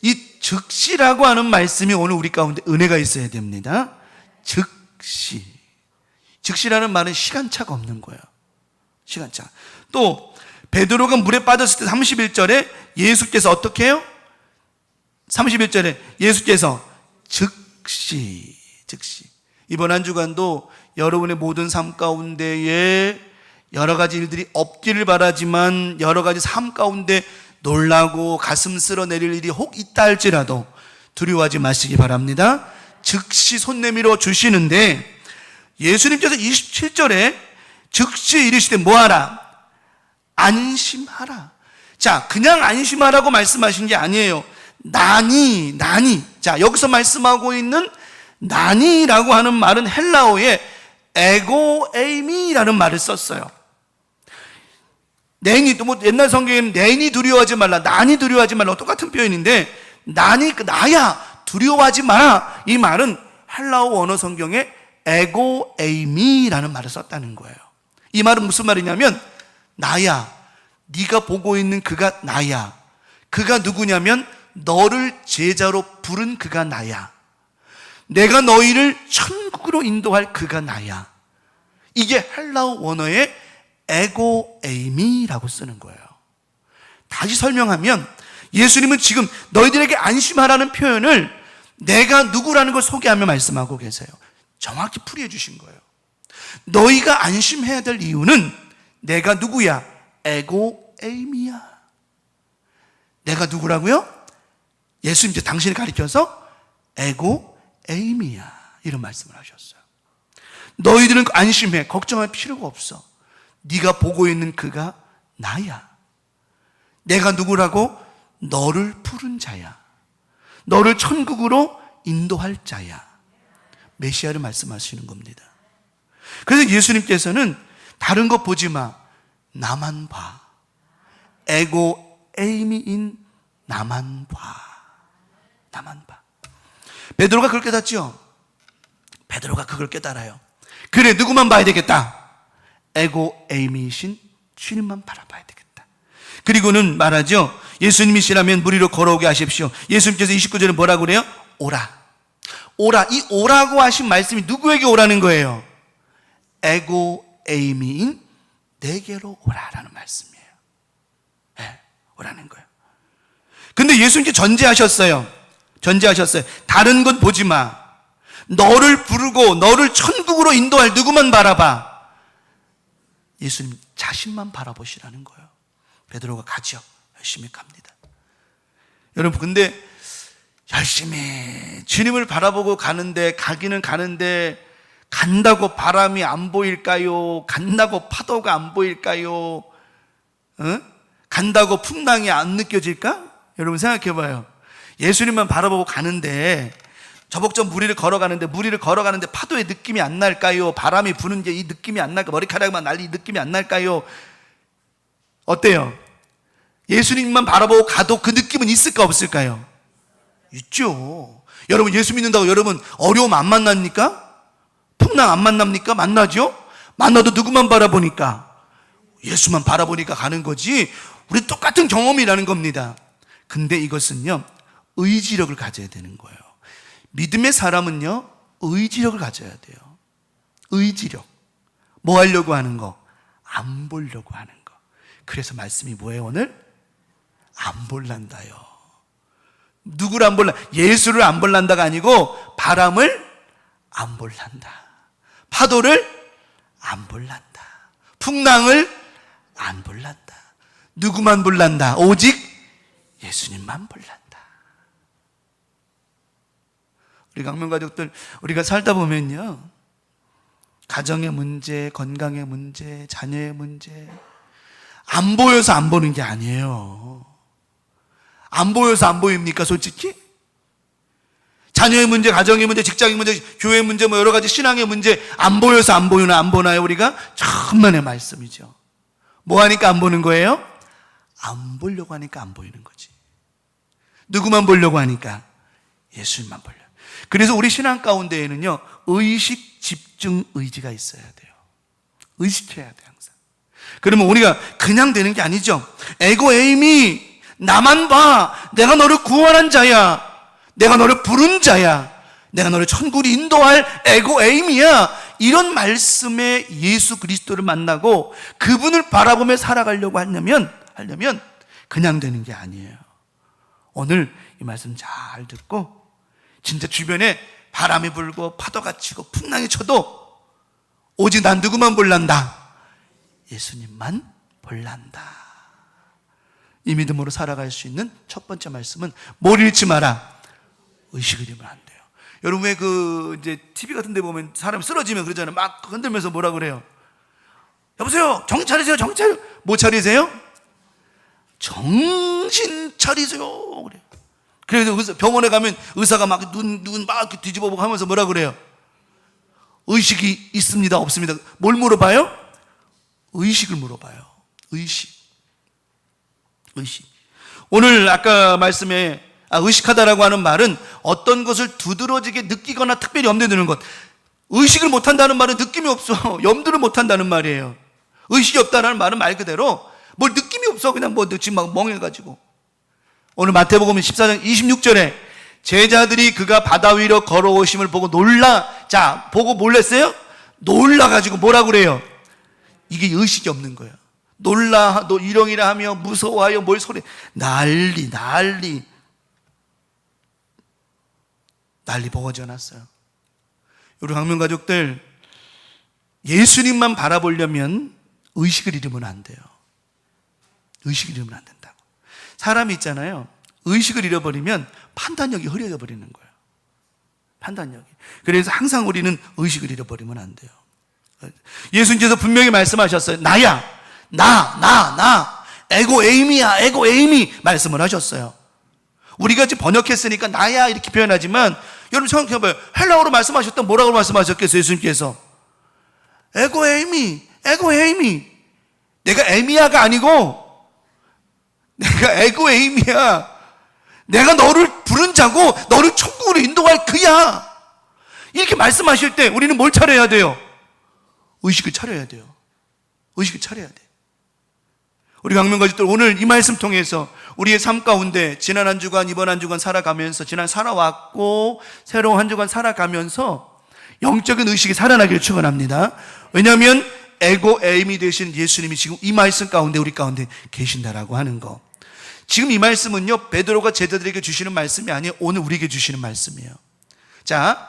이 즉시라고 하는 말씀이 오늘 우리 가운데 은혜가 있어야 됩니다. 즉시. 즉시라는 말은 시간차가 없는 거예요. 시간차. 또 베드로가 물에 빠졌을 때 31절에 예수께서 어떻게 해요? 31절에 예수께서 즉시. 이번 한 주간도 여러분의 모든 삶 가운데에 여러 가지 일들이 없기를 바라지만 여러 가지 삶 가운데 놀라고 가슴 쓸어내릴 일이 혹 있다 할지라도 두려워하지 마시기 바랍니다. 즉시 손 내밀어 주시는데 예수님께서 27절에 즉시 이르시되 뭐하라? 안심하라. 자, 그냥 안심하라고 말씀하신 게 아니에요. 나니. 자, 여기서 말씀하고 있는 나니라고 하는 말은 헬라어에 에고에이미라는 말을 썼어요. 냉이, 또 뭐 옛날 성경에는 냉이 두려워하지 말라, 난이 두려워하지 말라 똑같은 표현인데 난이 나야 두려워하지 마라, 이 말은 헬라어 원어 성경에 에고에이미라는 말을 썼다는 거예요. 이 말은 무슨 말이냐면 나야, 네가 보고 있는 그가 나야. 그가 누구냐면 너를 제자로 부른 그가 나야. 내가 너희를 천국으로 인도할 그가 나야. 이게 헬라어 원어의 에고에이미라고 쓰는 거예요. 다시 설명하면 예수님은 지금 너희들에게 안심하라는 표현을 내가 누구라는 걸 소개하며 말씀하고 계세요. 정확히 풀이해 주신 거예요. 너희가 안심해야 될 이유는 내가 누구야? 에고에이미야. 내가 누구라고요? 예수님 이제 당신을 가리켜서 에고 에이미야, 이런 말씀을 하셨어요. 너희들은 안심해, 걱정할 필요가 없어. 네가 보고 있는 그가 나야. 내가 누구라고? 너를 부른 자야. 너를 천국으로 인도할 자야. 메시아를 말씀하시는 겁니다. 그래서 예수님께서는 다른 것 보지 마, 나만 봐. 에고 에이미인 나만 봐. 나만 봐. 베드로가 그걸 깨닫죠. 베드로가 그걸 깨달아요. 그래, 누구만 봐야 되겠다? 에고 에이미이신 주님만 바라봐야 되겠다. 그리고는 말하죠. 예수님이시라면 무리로 걸어오게 하십시오. 예수님께서 29절에 뭐라고 그래요? 오라. 오라. 이 오라고 하신 말씀이 누구에게 오라는 거예요? 에고 에이미인 내게로 오라라는 말씀이에요. 네, 오라는 거예요. 근데 예수님께 전제하셨어요. 다른 것 보지 마. 너를 부르고 너를 천국으로 인도할 누구만 바라봐. 예수님 자신만 바라보시라는 거예요. 베드로가 가죠. 열심히 갑니다. 여러분, 근데 열심히 주님을 바라보고 가는데, 가기는 가는데, 간다고 바람이 안 보일까요? 간다고 파도가 안 보일까요? 간다고 풍랑이 안 느껴질까? 여러분 생각해 봐요. 예수님만 바라보고 가는데, 저벅저 무리를 걸어가는데 파도의 느낌이 안 날까요? 바람이 부는 게 이 느낌이 안 날까요? 머리카락만 날리 이 느낌이 안 날까요? 어때요? 예수님만 바라보고 가도 그 느낌은 있을까 없을까요? 있죠. 여러분, 예수 믿는다고 여러분 어려움 안 만납니까? 풍랑 안 만납니까? 만나죠? 만나도 누구만 바라보니까? 예수만 바라보니까 가는 거지. 우리 똑같은 경험이라는 겁니다. 근데 이것은요, 의지력을 가져야 되는 거예요. 믿음의 사람은요, 의지력을 가져야 돼요. 의지력. 뭐 하려고 하는 거? 안 보려고 하는 거. 그래서 말씀이 뭐예요, 오늘? 안 볼란다요. 누구를 안 볼라? 예수를 안 볼란다가 아니고 바람을 안 볼란다. 파도를 안 볼란다. 풍랑을 안 볼란다. 누구만 볼란다? 오직 예수님만 볼란다. 우리 강명가족들, 우리가 살다 보면요, 가정의 문제, 건강의 문제, 자녀의 문제, 안 보여서 안 보는 게 아니에요. 안 보여서 안 보입니까, 솔직히? 자녀의 문제, 가정의 문제, 직장의 문제, 교회 문제, 뭐 여러 가지 신앙의 문제, 안 보여서 안 보나요, 우리가? 천만의 말씀이죠. 뭐 하니까 안 보는 거예요? 안 보려고 하니까 안 보이는 거지. 누구만 보려고 하니까? 예수님만 보려고. 그래서 우리 신앙 가운데에는요, 의식, 집중, 의지가 있어야 돼요. 의식해야 돼, 항상. 그러면 우리가 그냥 되는 게 아니죠. 에고 에이미, 나만 봐. 내가 너를 구원한 자야. 내가 너를 부른 자야. 내가 너를 천국으로 인도할 에고 에이미야. 이런 말씀에 예수 그리스도를 만나고 그분을 바라보며 살아가려고 하려면 그냥 되는 게 아니에요. 오늘 이 말씀 잘 듣고, 진짜 주변에 바람이 불고 파도가 치고 풍랑이 쳐도 오직 난 누구만 볼란다? 예수님만 볼란다. 이 믿음으로 살아갈 수 있는 첫 번째 말씀은 뭘 잃지 마라? 의식을 잃으면 안 돼요. 여러분, 왜 이제 TV 같은 데 보면 사람이 쓰러지면 그러잖아요. 막 흔들면서 뭐라 그래요? 여보세요, 정신 차리세요, 정신 차려. 뭐 차리세요? 정신 차리세요. 그래요. 그래서 병원에 가면 의사가 막 눈 막 뒤집어 보고 하면서 뭐라 그래요? 의식이 있습니다, 없습니다? 뭘 물어봐요? 의식을 물어봐요. 의식. 오늘 아까 말씀에 의식하다라고 하는 말은 어떤 것을 두드러지게 느끼거나 특별히 염두에 두는 것. 의식을 못한다는 말은 느낌이 없어. 염두를 못한다는 말이에요. 의식이 없다는 말은 말 그대로 뭘 느낌이 없어. 그냥 뭐 지금 막 멍해가지고. 오늘 마태복음 14장 26절에 제자들이 그가 바다 위로 걸어오심을 보고 보고 몰랐어요? 놀라가지고 뭐라 그래요? 이게 의식이 없는 거예요. 일렁이라 하며 무서워하여 뭘 소리, 난리 버거져 놨어요. 우리 강명가족들, 예수님만 바라보려면 의식을 잃으면 안 돼요. 의식을 잃으면 안 된다고. 사람이 있잖아요, 의식을 잃어버리면 판단력이 흐려져 버리는 거예요. 판단력이. 그래서 항상 우리는 의식을 잃어버리면 안 돼요. 예수님께서 분명히 말씀하셨어요. 나야, 나, 에고 에이미야, 에고 에이미 말씀을 하셨어요. 우리가 지금 번역했으니까 나야 이렇게 표현하지만 여러분 생각해봐요. 헬라어로 말씀하셨던 뭐라고 말씀하셨겠어요? 예수님께서 에고 에이미, 에고 에이미. 내가 에미야가 아니고 내가 에고 에이미야. 내가 너를 부른 자고 너를 천국으로 인도할 그야. 이렇게 말씀하실 때 우리는 뭘 차려야 돼요? 의식을 차려야 돼요. 의식을 차려야 돼요. 우리 강명가족들 오늘 이 말씀 통해서 우리의 삶 가운데 지난 한 주간 이번 한 주간 살아가면서 지난 살아왔고 새로운 한 주간 살아가면서 영적인 의식이 살아나기를 축원합니다. 왜냐하면 에고 에임이 되신 예수님이 지금 이 말씀 가운데 우리 가운데 계신다라고 하는 거. 지금 이 말씀은요 베드로가 제자들에게 주시는 말씀이 아니에요. 오늘 우리에게 주시는 말씀이에요. 자,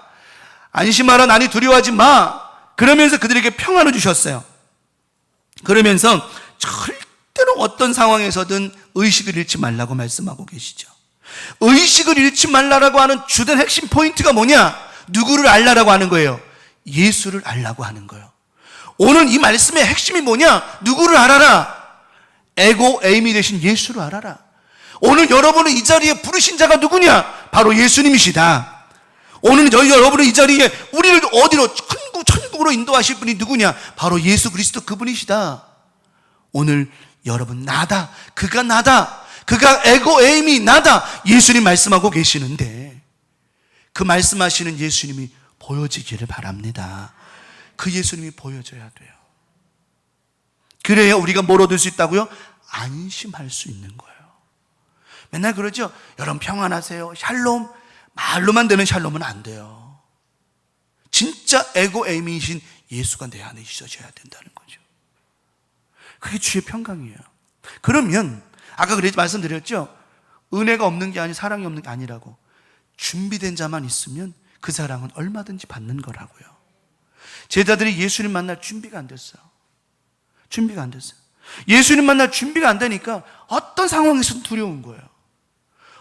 안심하라, 나니 두려워하지 마. 그러면서 그들에게 평안을 주셨어요. 그러면서 절대로 어떤 상황에서든 의식을 잃지 말라고 말씀하고 계시죠. 의식을 잃지 말라라고 하는 주된 핵심 포인트가 뭐냐? 누구를 알라라고 하는 거예요? 예수를 알라고 하는 거예요. 오늘 이 말씀의 핵심이 뭐냐? 누구를 알아라? 에고 에임이 되신 예수를 알아라. 오늘 여러분을 이 자리에 부르신 자가 누구냐? 바로 예수님이시다. 오늘 여러분을 이 자리에 우리를 어디로 천국으로 인도하실 분이 누구냐? 바로 예수 그리스도 그분이시다. 오늘 여러분 나다. 그가 나다. 그가 에고 에임이 나다. 예수님 말씀하고 계시는데 그 말씀하시는 예수님이 보여지기를 바랍니다. 그 예수님이 보여져야 돼요. 그래야 우리가 뭘 얻을 수 있다고요? 안심할 수 있는 거예요. 맨날 그러죠. 여러분 평안하세요. 샬롬. 말로만 되는 샬롬은 안 돼요. 진짜 에고 에임이신 예수가 내 안에 있어져야 된다는 거죠. 그게 주의 평강이에요. 그러면 아까 말씀드렸죠. 은혜가 없는 게 아니 사랑이 없는 게 아니라고. 준비된 자만 있으면 그 사랑은 얼마든지 받는 거라고요. 제자들이 예수님 만날 준비가 안 됐어요. 준비가 안 됐어요. 예수님 만날 준비가 안 되니까 어떤 상황에서도 두려운 거예요.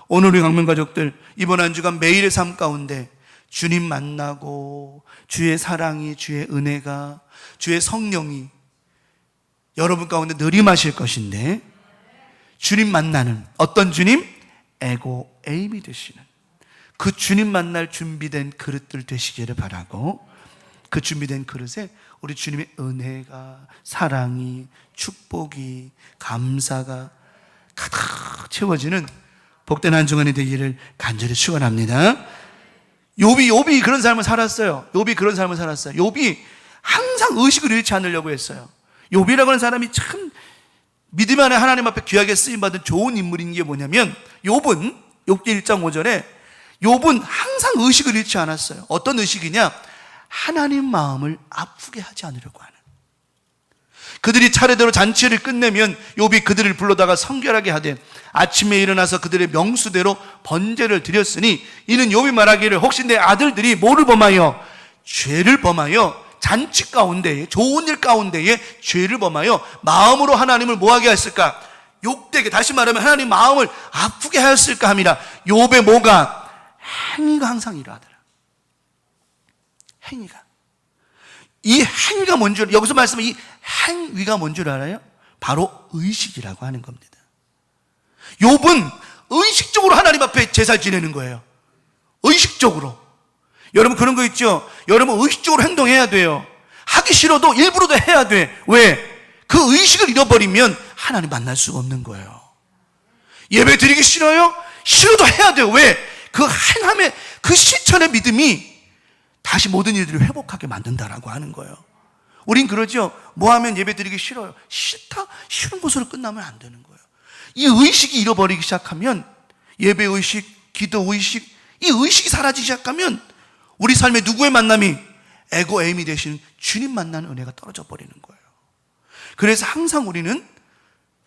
오늘 우리 강명가족들 이번 한 주간 매일의 삶 가운데 주님 만나고 주의 사랑이, 주의 은혜가, 주의 성령이 여러분 가운데 내림하실 것인데 주님 만나는 어떤 주님? 에고 에임이 되시는 그 주님 만날 준비된 그릇들 되시기를 바라고 그 준비된 그릇에 우리 주님의 은혜가, 사랑이, 축복이, 감사가 가득 채워지는 복된 한 주간이 되기를 간절히 축원합니다. 욥이 그런 삶을 살았어요. 욥이 그런 삶을 살았어요. 욥이 항상 의식을 잃지 않으려고 했어요. 욥이라고 하는 사람이 참 믿음 안에 하나님 앞에 귀하게 쓰임받은 좋은 인물인 게 뭐냐면 욥기 1장 5절에 욥은 항상 의식을 잃지 않았어요. 어떤 의식이냐? 하나님 마음을 아프게 하지 않으려고 하는. 그들이 차례대로 잔치를 끝내면 욥이 그들을 불러다가 성결하게 하되 아침에 일어나서 그들의 명수대로 번제를 드렸으니 이는 욥이 말하기를 혹시 내 아들들이 뭐를 범하여? 죄를 범하여 잔치 가운데에 좋은 일 가운데에 죄를 범하여 마음으로 하나님을 뭐하게 했을까? 욕되게, 다시 말하면 하나님 마음을 아프게 하였을까 함이라. 욥의 뭐가? 행위가 항상 이러하더라. 행위가. 이 행위가 뭔 줄, 여기서 말씀은 이 행위가 뭔 줄 알아요? 바로 의식이라고 하는 겁니다. 욥은 의식적으로 하나님 앞에 제사를 지내는 거예요. 의식적으로. 여러분 그런 거 있죠? 여러분 의식적으로 행동해야 돼요. 하기 싫어도 일부러도 해야 돼. 왜? 그 의식을 잃어버리면 하나님 만날 수가 없는 거예요. 예배 드리기 싫어요? 싫어도 해야 돼요. 왜? 그 행함의 그 실천의 믿음이 다시 모든 일들을 회복하게 만든다라고 하는 거예요. 우린 그러죠. 뭐 하면 예배 드리기 싫어요. 싫다? 싫은 곳으로 끝나면 안 되는 거예요. 이 의식이 잃어버리기 시작하면 예배 의식, 기도 의식, 이 의식이 사라지기 시작하면 우리 삶에 누구의 만남이? 에고 에임이 되시는 주님 만나는 은혜가 떨어져 버리는 거예요. 그래서 항상 우리는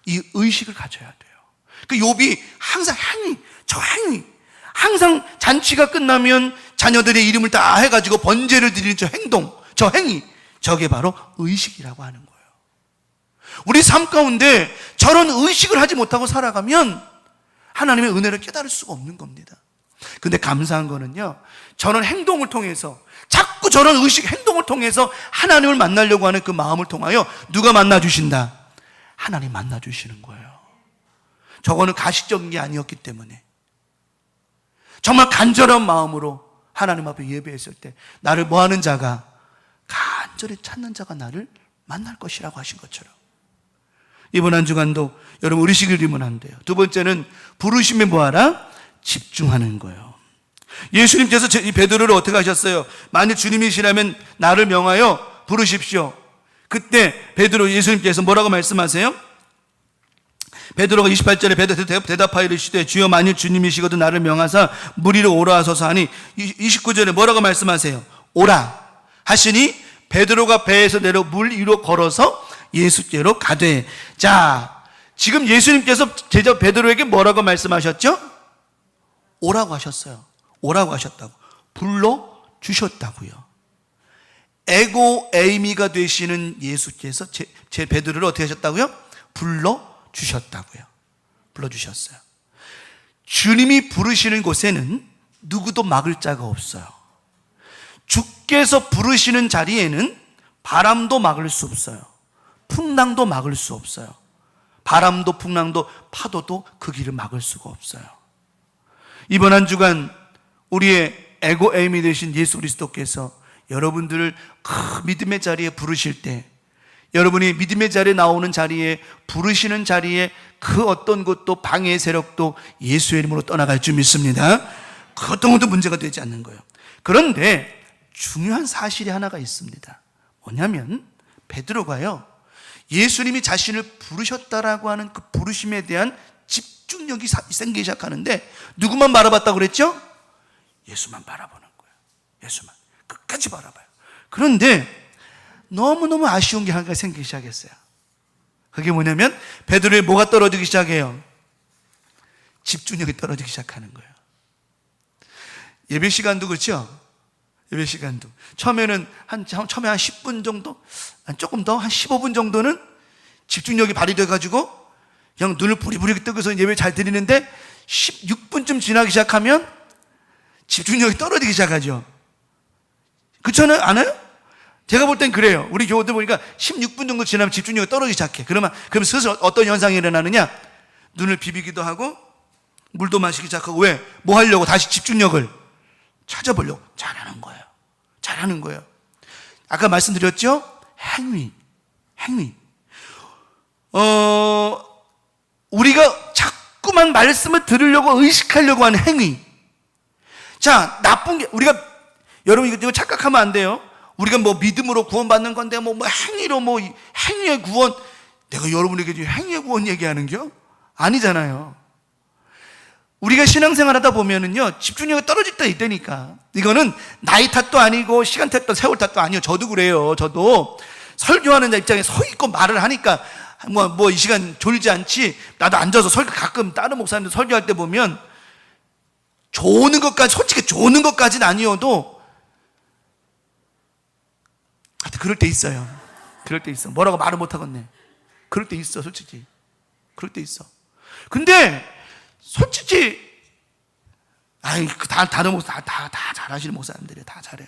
이 의식을 가져야 돼요. 그 욥이 항상 행위, 항상 잔치가 끝나면 자녀들의 이름을 다 해가지고 번제를 드리는 저 행동, 저 행위, 저게 바로 의식이라고 하는 거예요. 우리 삶 가운데 저런 의식을 하지 못하고 살아가면 하나님의 은혜를 깨달을 수가 없는 겁니다. 근데 감사한 거는요, 저는 행동을 통해서, 자꾸 저런 의식, 행동을 통해서 하나님을 만나려고 하는 그 마음을 통하여 누가 만나주신다? 하나님 만나주시는 거예요. 저거는 가식적인 게 아니었기 때문에 정말 간절한 마음으로 하나님 앞에 예배했을 때 나를 뭐하는 자가, 간절히 찾는 자가 나를 만날 것이라고 하신 것처럼 이번 한 주간도 여러분 의식을 잃으면 안 돼요. 두 번째는 부르심에 뭐하라? 집중하는 거예요. 예수님께서 이 베드로를 어떻게 하셨어요? 만일 주님이시라면 나를 명하여 부르십시오. 그때 베드로, 예수님께서 뭐라고 말씀하세요? 베드로가 28절에 베드로 대답하여 이르시되 주여 만일 주님이시거든 나를 명하사 물 위로 오라 하소서 하니 29절에 뭐라고 말씀하세요? 오라 하시니 베드로가 배에서 내려 물 위로 걸어서 예수께로 가되. 자, 지금 예수님께서 제자 베드로에게 뭐라고 말씀하셨죠? 오라고 하셨어요. 오라고 하셨다고. 불러 주셨다고요. 에고 에이미가 되시는 예수께서 제 베드로를 어떻게 하셨다고요? 불러 주셨다고요. 불러 주셨어요. 주님이 부르시는 곳에는 누구도 막을 자가 없어요. 주께서 부르시는 자리에는 바람도 막을 수 없어요. 풍랑도 막을 수 없어요. 바람도 풍랑도 파도도 그 길을 막을 수가 없어요. 이번 한 주간 우리의 에고 에임이 되신 예수 그리스도께서 여러분들을 그 믿음의 자리에 부르실 때, 여러분이 믿음의 자리에 나오는 자리에, 부르시는 자리에 그 어떤 것도 방해의 세력도 예수의 이름으로 떠나갈 줄 믿습니다. 그 어떤 것도 문제가 되지 않는 거예요. 그런데 중요한 사실이 하나가 있습니다. 뭐냐면 베드로가요, 예수님이 자신을 부르셨다라고 하는 그 부르심에 대한 집중력이 생기기 시작하는데 누구만 바라봤다고 그랬죠? 예수만 바라보는 거예요. 예수만. 끝까지 바라봐요. 그런데 너무너무 아쉬운 게 하나가 생기기 시작했어요. 그게 뭐냐면 베드로의 뭐가 떨어지기 시작해요? 집중력이 떨어지기 시작하는 거예요. 예배 시간도 그렇죠? 예배 시간도 처음에 한 10분 정도, 조금 더 한 15분 정도는 집중력이 발휘돼 가지고 그냥 눈을 부리부리 뜨고서 예배 잘 드리는데 16분쯤 지나기 시작하면 집중력이 떨어지기 시작하죠. 그렇잖아요? 안 해요? 제가 볼 땐 그래요. 우리 교우들 보니까 16분 정도 지나면 집중력이 떨어지기 시작해. 그럼 슬슬 어떤 현상이 일어나느냐? 눈을 비비기도 하고 물도 마시기 시작하고. 왜? 뭐 하려고? 다시 집중력을 찾아보려고. 잘하는 거예요. 잘하는 거예요. 아까 말씀드렸죠? 행위. 우리가 자꾸만 말씀을 들으려고 의식하려고 하는 행위. 자, 나쁜 게, 여러분 이거 착각하면 안 돼요. 우리가 뭐 믿음으로 구원받는 건데 뭐 행위로 행위의 구원, 내가 여러분에게 지금 행위의 구원 얘기하는겨? 아니잖아요. 우리가 신앙생활 하다 보면은요, 집중력이 떨어질 때 있다니까. 이거는 나이 탓도 아니고 시간 탓도 세월 탓도 아니에요. 저도 그래요. 저도 설교하는 입장에 서 있고 말을 하니까 이 시간 졸지 않지. 나도 앉아서 가끔 다른 목사님들 설교할 때 보면 솔직히 좋은 것까지는 아니어도 하여튼 그럴 때 있어요. 그럴 때 있어. 뭐라고 말을 못 하겠네. 그럴 때 있어, 솔직히. 그럴 때 있어. 근데 솔직히 다른 목사 다 잘하시는 목사님들이에요. 다 잘해요.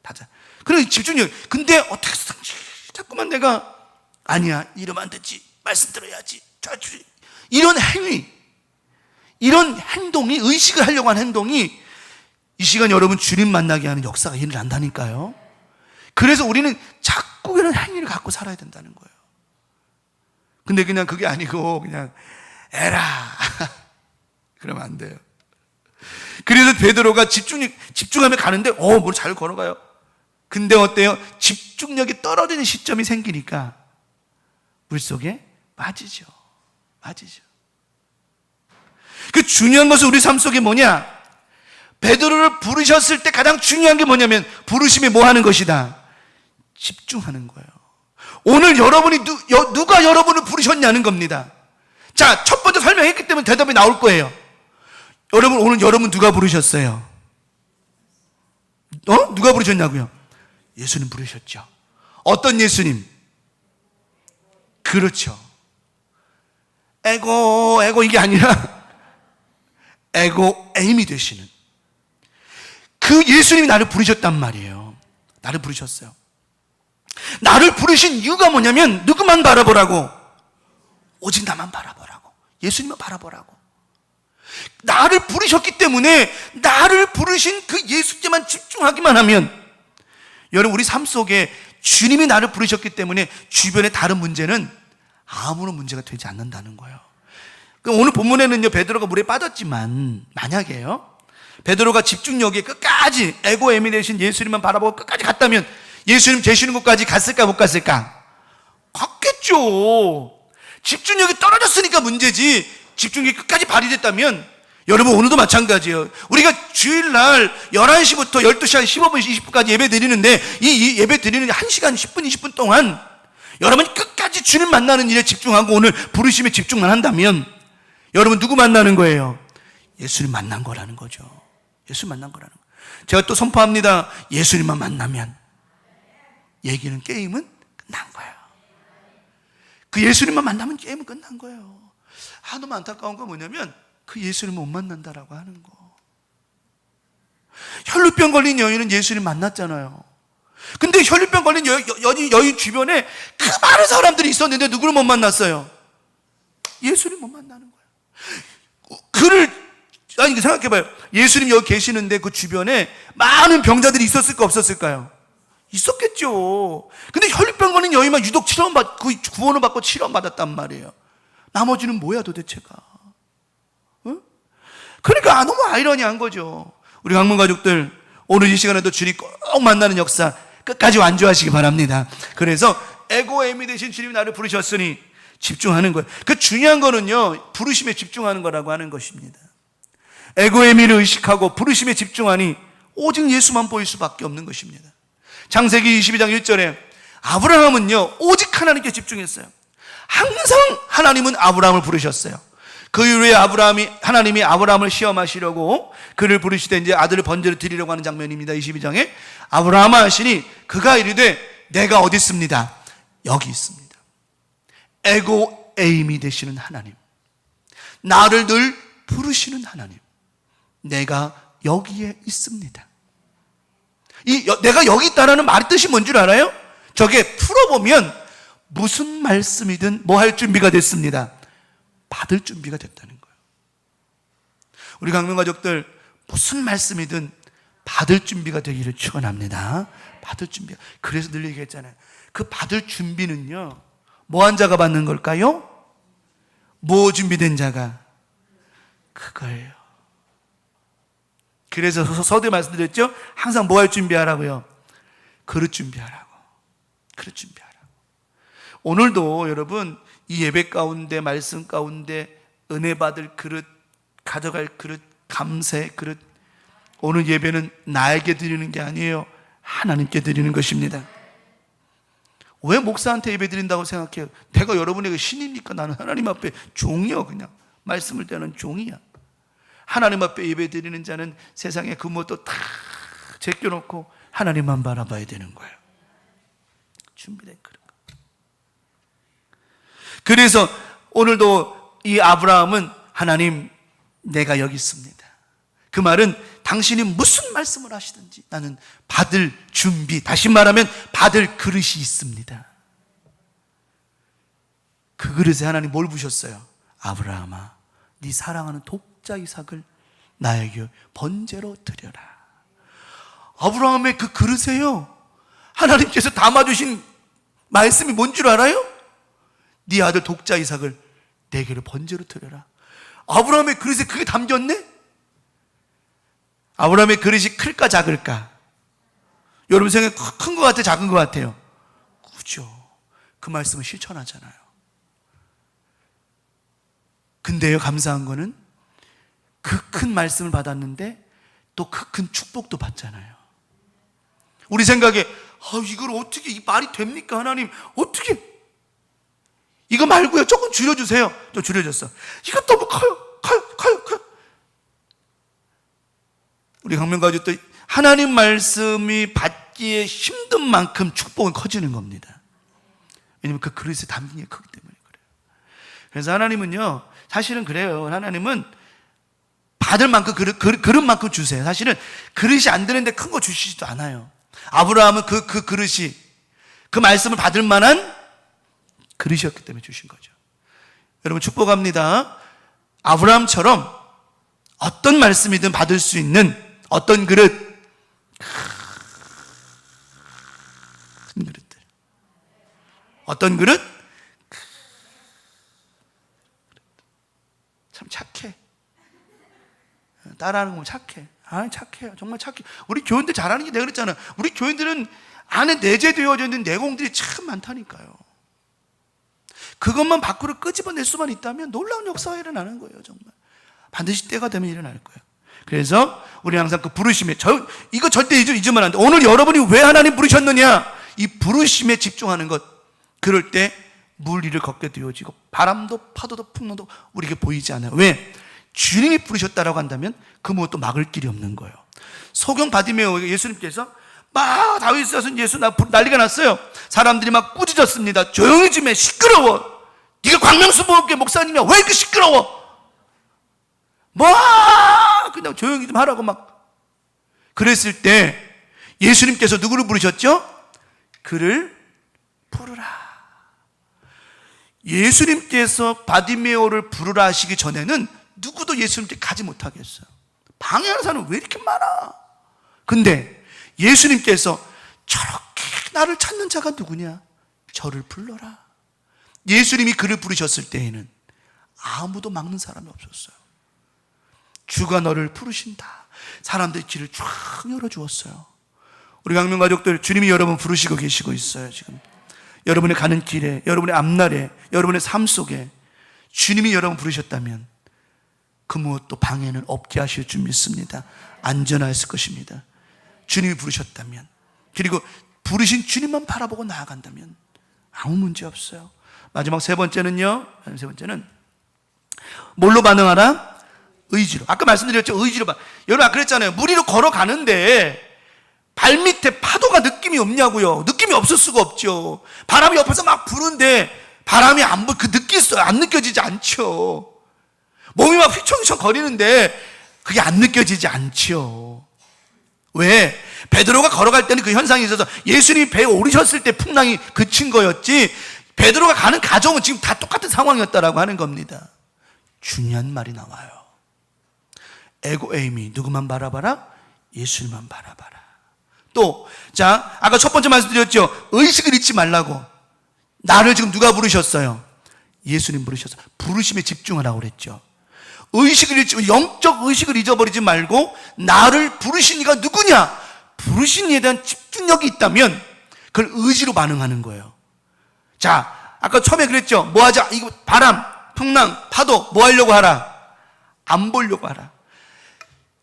다 잘. 그래 집중력. 근데 어떻게 자꾸만 내가 아니야, 이러면 안 되지, 말씀 들어야지, 이런 행위, 이런 행동이, 의식을 하려고 하는 행동이 이 시간 여러분 주님 만나게 하는 역사가 일어난다니까요. 그래서 우리는 자꾸 이런 행위를 갖고 살아야 된다는 거예요. 근데 그냥 그게 아니고 그냥 에라 그러면 안 돼요. 그래서 베드로가 집중하며 가는데 뭘 잘 걸어가요. 근데 어때요? 집중력이 떨어지는 시점이 생기니까 물속에 빠지죠. 그 중요한 것은 우리 삶 속에 뭐냐? 베드로를 부르셨을 때 가장 중요한 게 뭐냐면 부르심에 뭐 하는 것이다? 집중하는 거예요. 오늘 여러분이 누가 여러분을 부르셨냐는 겁니다. 자, 첫 번째 설명했기 때문에 대답이 나올 거예요. 오늘 여러분 누가 부르셨어요? 누가 부르셨냐고요? 예수님 부르셨죠. 어떤 예수님? 그렇죠. 에고 이게 아니라 에고에임이 되시는 그 예수님이 나를 부르셨단 말이에요. 나를 부르셨어요. 나를 부르신 이유가 뭐냐면 누구만 바라보라고? 오직 나만 바라보라고. 예수님만 바라보라고. 나를 부르셨기 때문에 나를 부르신 그 예수께만 집중하기만 하면, 여러분, 우리 삶 속에 주님이 나를 부르셨기 때문에 주변의 다른 문제는 아무런 문제가 되지 않는다는 거예요. 오늘 본문에는요, 베드로가 물에 빠졌지만 만약에요, 베드로가 집중력에 끝까지 에고에임이 되신 예수님만 바라보고 끝까지 갔다면 예수님 계시는 곳까지 갔을까 못 갔을까? 갔겠죠. 집중력이 떨어졌으니까 문제지, 집중력이 끝까지 발휘됐다면, 여러분 오늘도 마찬가지예요. 우리가 주일날 11시부터 12시 한 15분 20분까지 예배 드리는데 이 예배 드리는 1시간 10분 20분 동안 여러분이 끝까지 주님 만나는 일에 집중하고 오늘 부르심에 집중만 한다면 여러분 누구 만나는 거예요? 예수님 만난 거라는 거죠. 예수님 만난 거라는 거예요. 제가 또 선포합니다. 예수님만 만나면 얘기는, 게임은 끝난 거예요. 그 예수님만 만나면 게임은 끝난 거예요. 너무 안타까운 건 뭐냐면 그 예수님을 못 만난다라고 하는 거. 혈루병 걸린 여인은 예수님 만났잖아요. 근데 혈루병 걸린 여인 주변에 그 많은 사람들이 있었는데 누구를 못 만났어요? 예수님 못 만나는 거예요. 생각해봐요. 예수님 여기 계시는데 그 주변에 많은 병자들이 있었을까 없었을까요? 있었겠죠. 근데 혈루병 걸린 여인만 유독 구원을 받고 치료받았단 말이에요. 나머지는 뭐야 도대체가? 그러니까 너무 아이러니한 거죠. 우리 강문 가족들, 오늘 이 시간에도 주님 꼭 만나는 역사 끝까지 완주하시기 바랍니다. 그래서 에고에임이 되신 주님이 나를 부르셨으니 집중하는 거예요. 그 중요한 거는요, 부르심에 집중하는 거라고 하는 것입니다. 에고에임을 의식하고 부르심에 집중하니 오직 예수만 보일 수밖에 없는 것입니다. 창세기 22장 1절에 아브라함은요, 오직 하나님께 집중했어요. 항상 하나님은 아브라함을 부르셨어요. 그 이후에 하나님이 아브라함을 시험하시려고 그를 부르시되 이제 아들을 번제로 드리려고 하는 장면입니다. 22장에 아브라함아 하시니 그가 이르되 내가 어디 있습니다. 여기 있습니다. 에고에임이 되시는 하나님, 나를 늘 부르시는 하나님, 내가 여기에 있습니다. 내가 여기 있다라는 말의 뜻이 뭔 줄 알아요? 저게 풀어보면 무슨 말씀이든 뭐 할 준비가 됐습니다. 받을 준비가 됐다는 거예요. 우리 강명 가족들, 무슨 말씀이든 받을 준비가 되기를 축원합니다. 받을 준비. 그래서 늘 얘기했잖아요. 그 받을 준비는요, 뭐한 자가 받는 걸까요? 뭐 준비된 자가? 그거예요. 그래서 서두에 말씀드렸죠? 항상 뭐 할 준비하라고요? 그릇 준비하라고. 그릇 준비하라고. 오늘도 여러분 이 예배 가운데, 말씀 가운데 은혜 받을 그릇, 가져갈 그릇, 감사의 그릇, 오늘 예배는 나에게 드리는 게 아니에요. 하나님께 드리는 것입니다. 왜 목사한테 예배 드린다고 생각해요? 내가 여러분에게 신이니까 나는 하나님 앞에 종이요. 그냥 말씀을 대하는 종이야. 하나님 앞에 예배 드리는 자는 세상에 그 무엇도 다 제껴놓고 하나님만 바라봐야 되는 거예요. 준비된 그릇. 그래서 오늘도 이 아브라함은 하나님, 내가 여기 있습니다. 그 말은 당신이 무슨 말씀을 하시든지 나는 받을 준비, 다시 말하면 받을 그릇이 있습니다. 그 그릇에 하나님 뭘 부셨어요? 아브라함아, 네 사랑하는 독자 이삭을 나에게 번제로 드려라. 아브라함의 그 그릇에요, 하나님께서 담아주신 말씀이 뭔 줄 알아요? 네 아들 독자 이삭을 내게로 번제로 드려라. 아브라함의 그릇에 그게 담겼네? 아브라함의 그릇이 클까 작을까? 여러분 생각에 큰 것 같아요? 작은 것 같아요? 그죠. 그 말씀을 실천하잖아요. 근데요, 감사한 거는 그 큰 말씀을 받았는데 또 그 큰 축복도 받잖아요. 우리 생각에 이걸 어떻게, 이 말이 됩니까? 하나님 어떻게, 이거 말고요 조금 줄여주세요. 좀 줄여줬어. 이거 너무 커요. 우리 강명가족도 하나님 말씀이 받기에 힘든 만큼 축복은 커지는 겁니다. 왜냐하면 그 그릇에 담긴 게 크기 때문에 그래요. 그래서 하나님은요, 사실은 그래요. 하나님은 받을 만큼 그릇만큼 주세요. 사실은 그릇이 안 되는데 큰 거 주시지도 않아요. 아브라함은 그 그릇이 그 말씀을 받을 만한 그릇이었기 때문에 주신 거죠. 여러분 축복합니다. 아브라함처럼 어떤 말씀이든 받을 수 있는 어떤 그릇, 큰 그릇들. 어떤 그릇? 참 착해. 따라하는 거 보면 착해. 착해요. 정말 착해. 우리 교인들 잘하는 게 내가 그랬잖아. 우리 교인들은 안에 내재되어져 있는 내공들이 참 많다니까요. 그것만 밖으로 끄집어낼 수만 있다면 놀라운 역사가 일어나는 거예요. 정말 반드시 때가 되면 일어날 거예요. 그래서 우리 항상 그 부르심에 이거 절대 잊으면 안 돼. 오늘 여러분이 왜 하나님 부르셨느냐, 이 부르심에 집중하는 것. 그럴 때 물 위를 걷게 되어지고 바람도 파도도 풍랑도 우리에게 보이지 않아요. 왜? 주님이 부르셨다라고 한다면 그 무엇도 막을 길이 없는 거예요. 소경 바디메오에게 예수님께서 막 다윗 사슴 예수 난리가 났어요. 사람들이 막 꾸짖었습니다. 조용히 좀 해, 시끄러워. 네가 광명수목교회 목사님이야, 왜 이렇게 시끄러워? 그냥 조용히 좀 하라고 막 그랬을 때 예수님께서 누구를 부르셨죠? 그를 부르라. 예수님께서 바디메오를 부르라 하시기 전에는 누구도 예수님께 가지 못하게 했어요. 방해하는 사람은 왜 이렇게 많아? 근데 예수님께서 저렇게 나를 찾는 자가 누구냐? 저를 불러라. 예수님이 그를 부르셨을 때에는 아무도 막는 사람이 없었어요. 주가 너를 부르신다. 사람들이 길을 쫙 열어주었어요. 우리 강명 가족들, 주님이 여러분 부르시고 계시고 있어요. 지금 여러분의 가는 길에, 여러분의 앞날에, 여러분의 삶 속에 주님이 여러분 부르셨다면 그 무엇도 방해는 없게 하실 줄 믿습니다. 안전하였을 것입니다. 주님이 부르셨다면, 그리고 부르신 주님만 바라보고 나아간다면 아무 문제 없어요. 마지막 세 번째는요, 뭘로 반응하라? 의지로. 아까 말씀드렸죠. 의지로. 여러분 아까 그랬잖아요. 물 위로 걸어가는데 발밑에 파도가 느낌이 없냐고요. 느낌이 없을 수가 없죠. 바람이 옆에서 막 부는데 바람이 안 느껴지지 않죠. 몸이 막 휘청휘청 거리는데 그게 안 느껴지지 않죠. 왜? 베드로가 걸어갈 때는 그 현상이 있어서 예수님이 배에 오르셨을 때 풍랑이 그친 거였지, 베드로가 가는 가정은 지금 다 똑같은 상황이었다라고 하는 겁니다. 중요한 말이 나와요. 에고에이미, 누구만 바라봐라? 예수님만 바라봐라. 또, 자, 아까 첫 번째 말씀드렸죠. 의식을 잊지 말라고. 나를 지금 누가 부르셨어요? 예수님 부르셨어요. 부르심에 집중하라고 그랬죠. 영적 의식을 잊어버리지 말고 나를 부르신 이가 누구냐? 부르신 이에 대한 집중력이 있다면 그걸 의지로 반응하는 거예요. 자, 아까 처음에 그랬죠. 뭐 하자? 이거 바람, 풍랑, 파도 뭐 하려고 하라? 안 보려고 하라.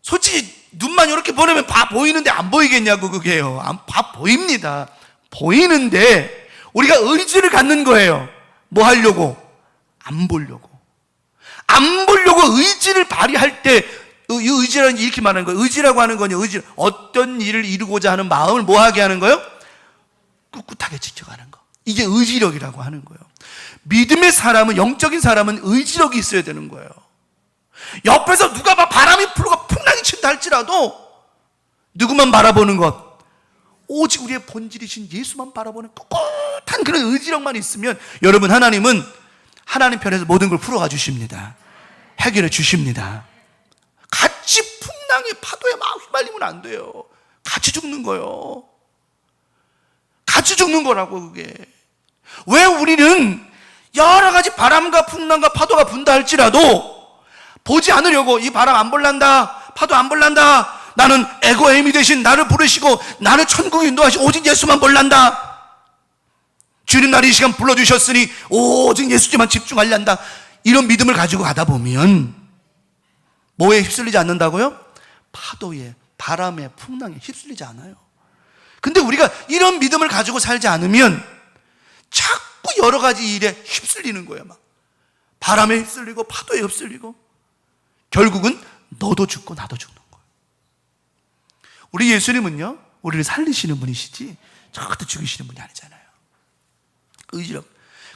솔직히 눈만 이렇게 보내면 다 보이는데 안 보이겠냐고. 그게요. 다 보입니다. 보이는데 우리가 의지를 갖는 거예요. 뭐 하려고? 안 보려고. 안 보려고 의지를 발휘할 때, 이 의지라는 게 이렇게 말하는 거예요. 의지라고 하는 거냐? 어떤 일을 이루고자 하는 마음을 뭐 하게 하는 거예요? 꿋꿋하게 지켜가는 거. 이게 의지력이라고 하는 거예요. 믿음의 사람은, 영적인 사람은 의지력이 있어야 되는 거예요. 옆에서 누가 막 바람이 불고 풍랑이 친다 할지라도 누구만 바라보는 것? 오직 우리의 본질이신 예수만 바라보는 꿋꿋한 그런 의지력만 있으면 여러분, 하나님은 하나님 편에서 모든 걸 풀어가 주십니다. 해결해 주십니다. 같이 풍랑에 파도에 막 휘말리면 안 돼요. 같이 죽는 거예요. 같이 죽는 거라고. 그게 왜 우리는 여러 가지 바람과 풍랑과 파도가 분다 할지라도 보지 않으려고, 이 바람 안 볼란다, 파도 안 볼란다, 나는 에고에이미 대신 나를 부르시고 나를 천국에 인도하시고 오직 예수만 볼란다, 주님 나를 이 시간 불러주셨으니 오직 예수님만 집중하련다, 이런 믿음을 가지고 가다 보면 뭐에 휩쓸리지 않는다고요? 파도에, 바람에, 풍랑에 휩쓸리지 않아요. 근데 우리가 이런 믿음을 가지고 살지 않으면 자꾸 여러 가지 일에 휩쓸리는 거예요. 막 바람에 휩쓸리고 파도에 휩쓸리고 결국은 너도 죽고 나도 죽는 거예요. 우리 예수님은요, 우리를 살리시는 분이시지 절대 죽이시는 분이 아니잖아요. 의지력.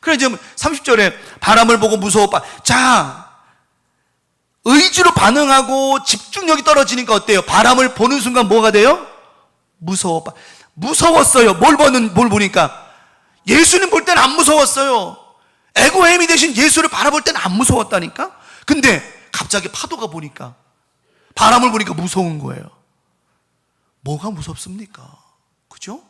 그래, 지금 30절에 바람을 보고 무서워. 자, 의지로 반응하고 집중력이 떨어지니까 어때요? 바람을 보는 순간 뭐가 돼요? 무서웠어요. 뭘 보니까? 예수님 볼 때는 안 무서웠어요. 에고햄이 대신 예수를 바라볼 때는 안 무서웠다니까? 근데 갑자기 파도가 보니까, 바람을 보니까 무서운 거예요. 뭐가 무섭습니까? 그죠?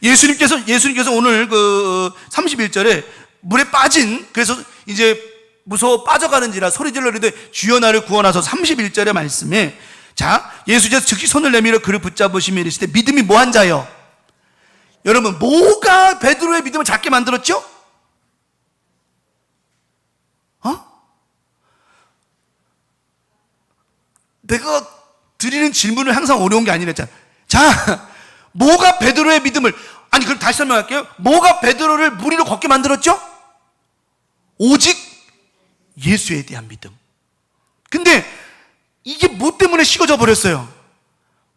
예수님께서 오늘 31절에 물에 빠진, 그래서 이제 무서워 빠져가는지라 소리질러 이르되 주여 나를 구원하소서. 31절의 말씀에, 자, 예수께서 즉시 손을 내밀어 그를 붙잡으시며 이르시되 믿음이 뭐한 자요? 여러분, 뭐가 베드로의 믿음을 작게 만들었죠? 내가 드리는 질문은 항상 어려운 게 아니랬잖아. 자, 뭐가 베드로의 믿음을, 아니 그럼 다시 설명할게요. 뭐가 베드로를 물 위로 걷게 만들었죠? 오직 예수에 대한 믿음. 근데 이게 뭐 때문에 식어져 버렸어요?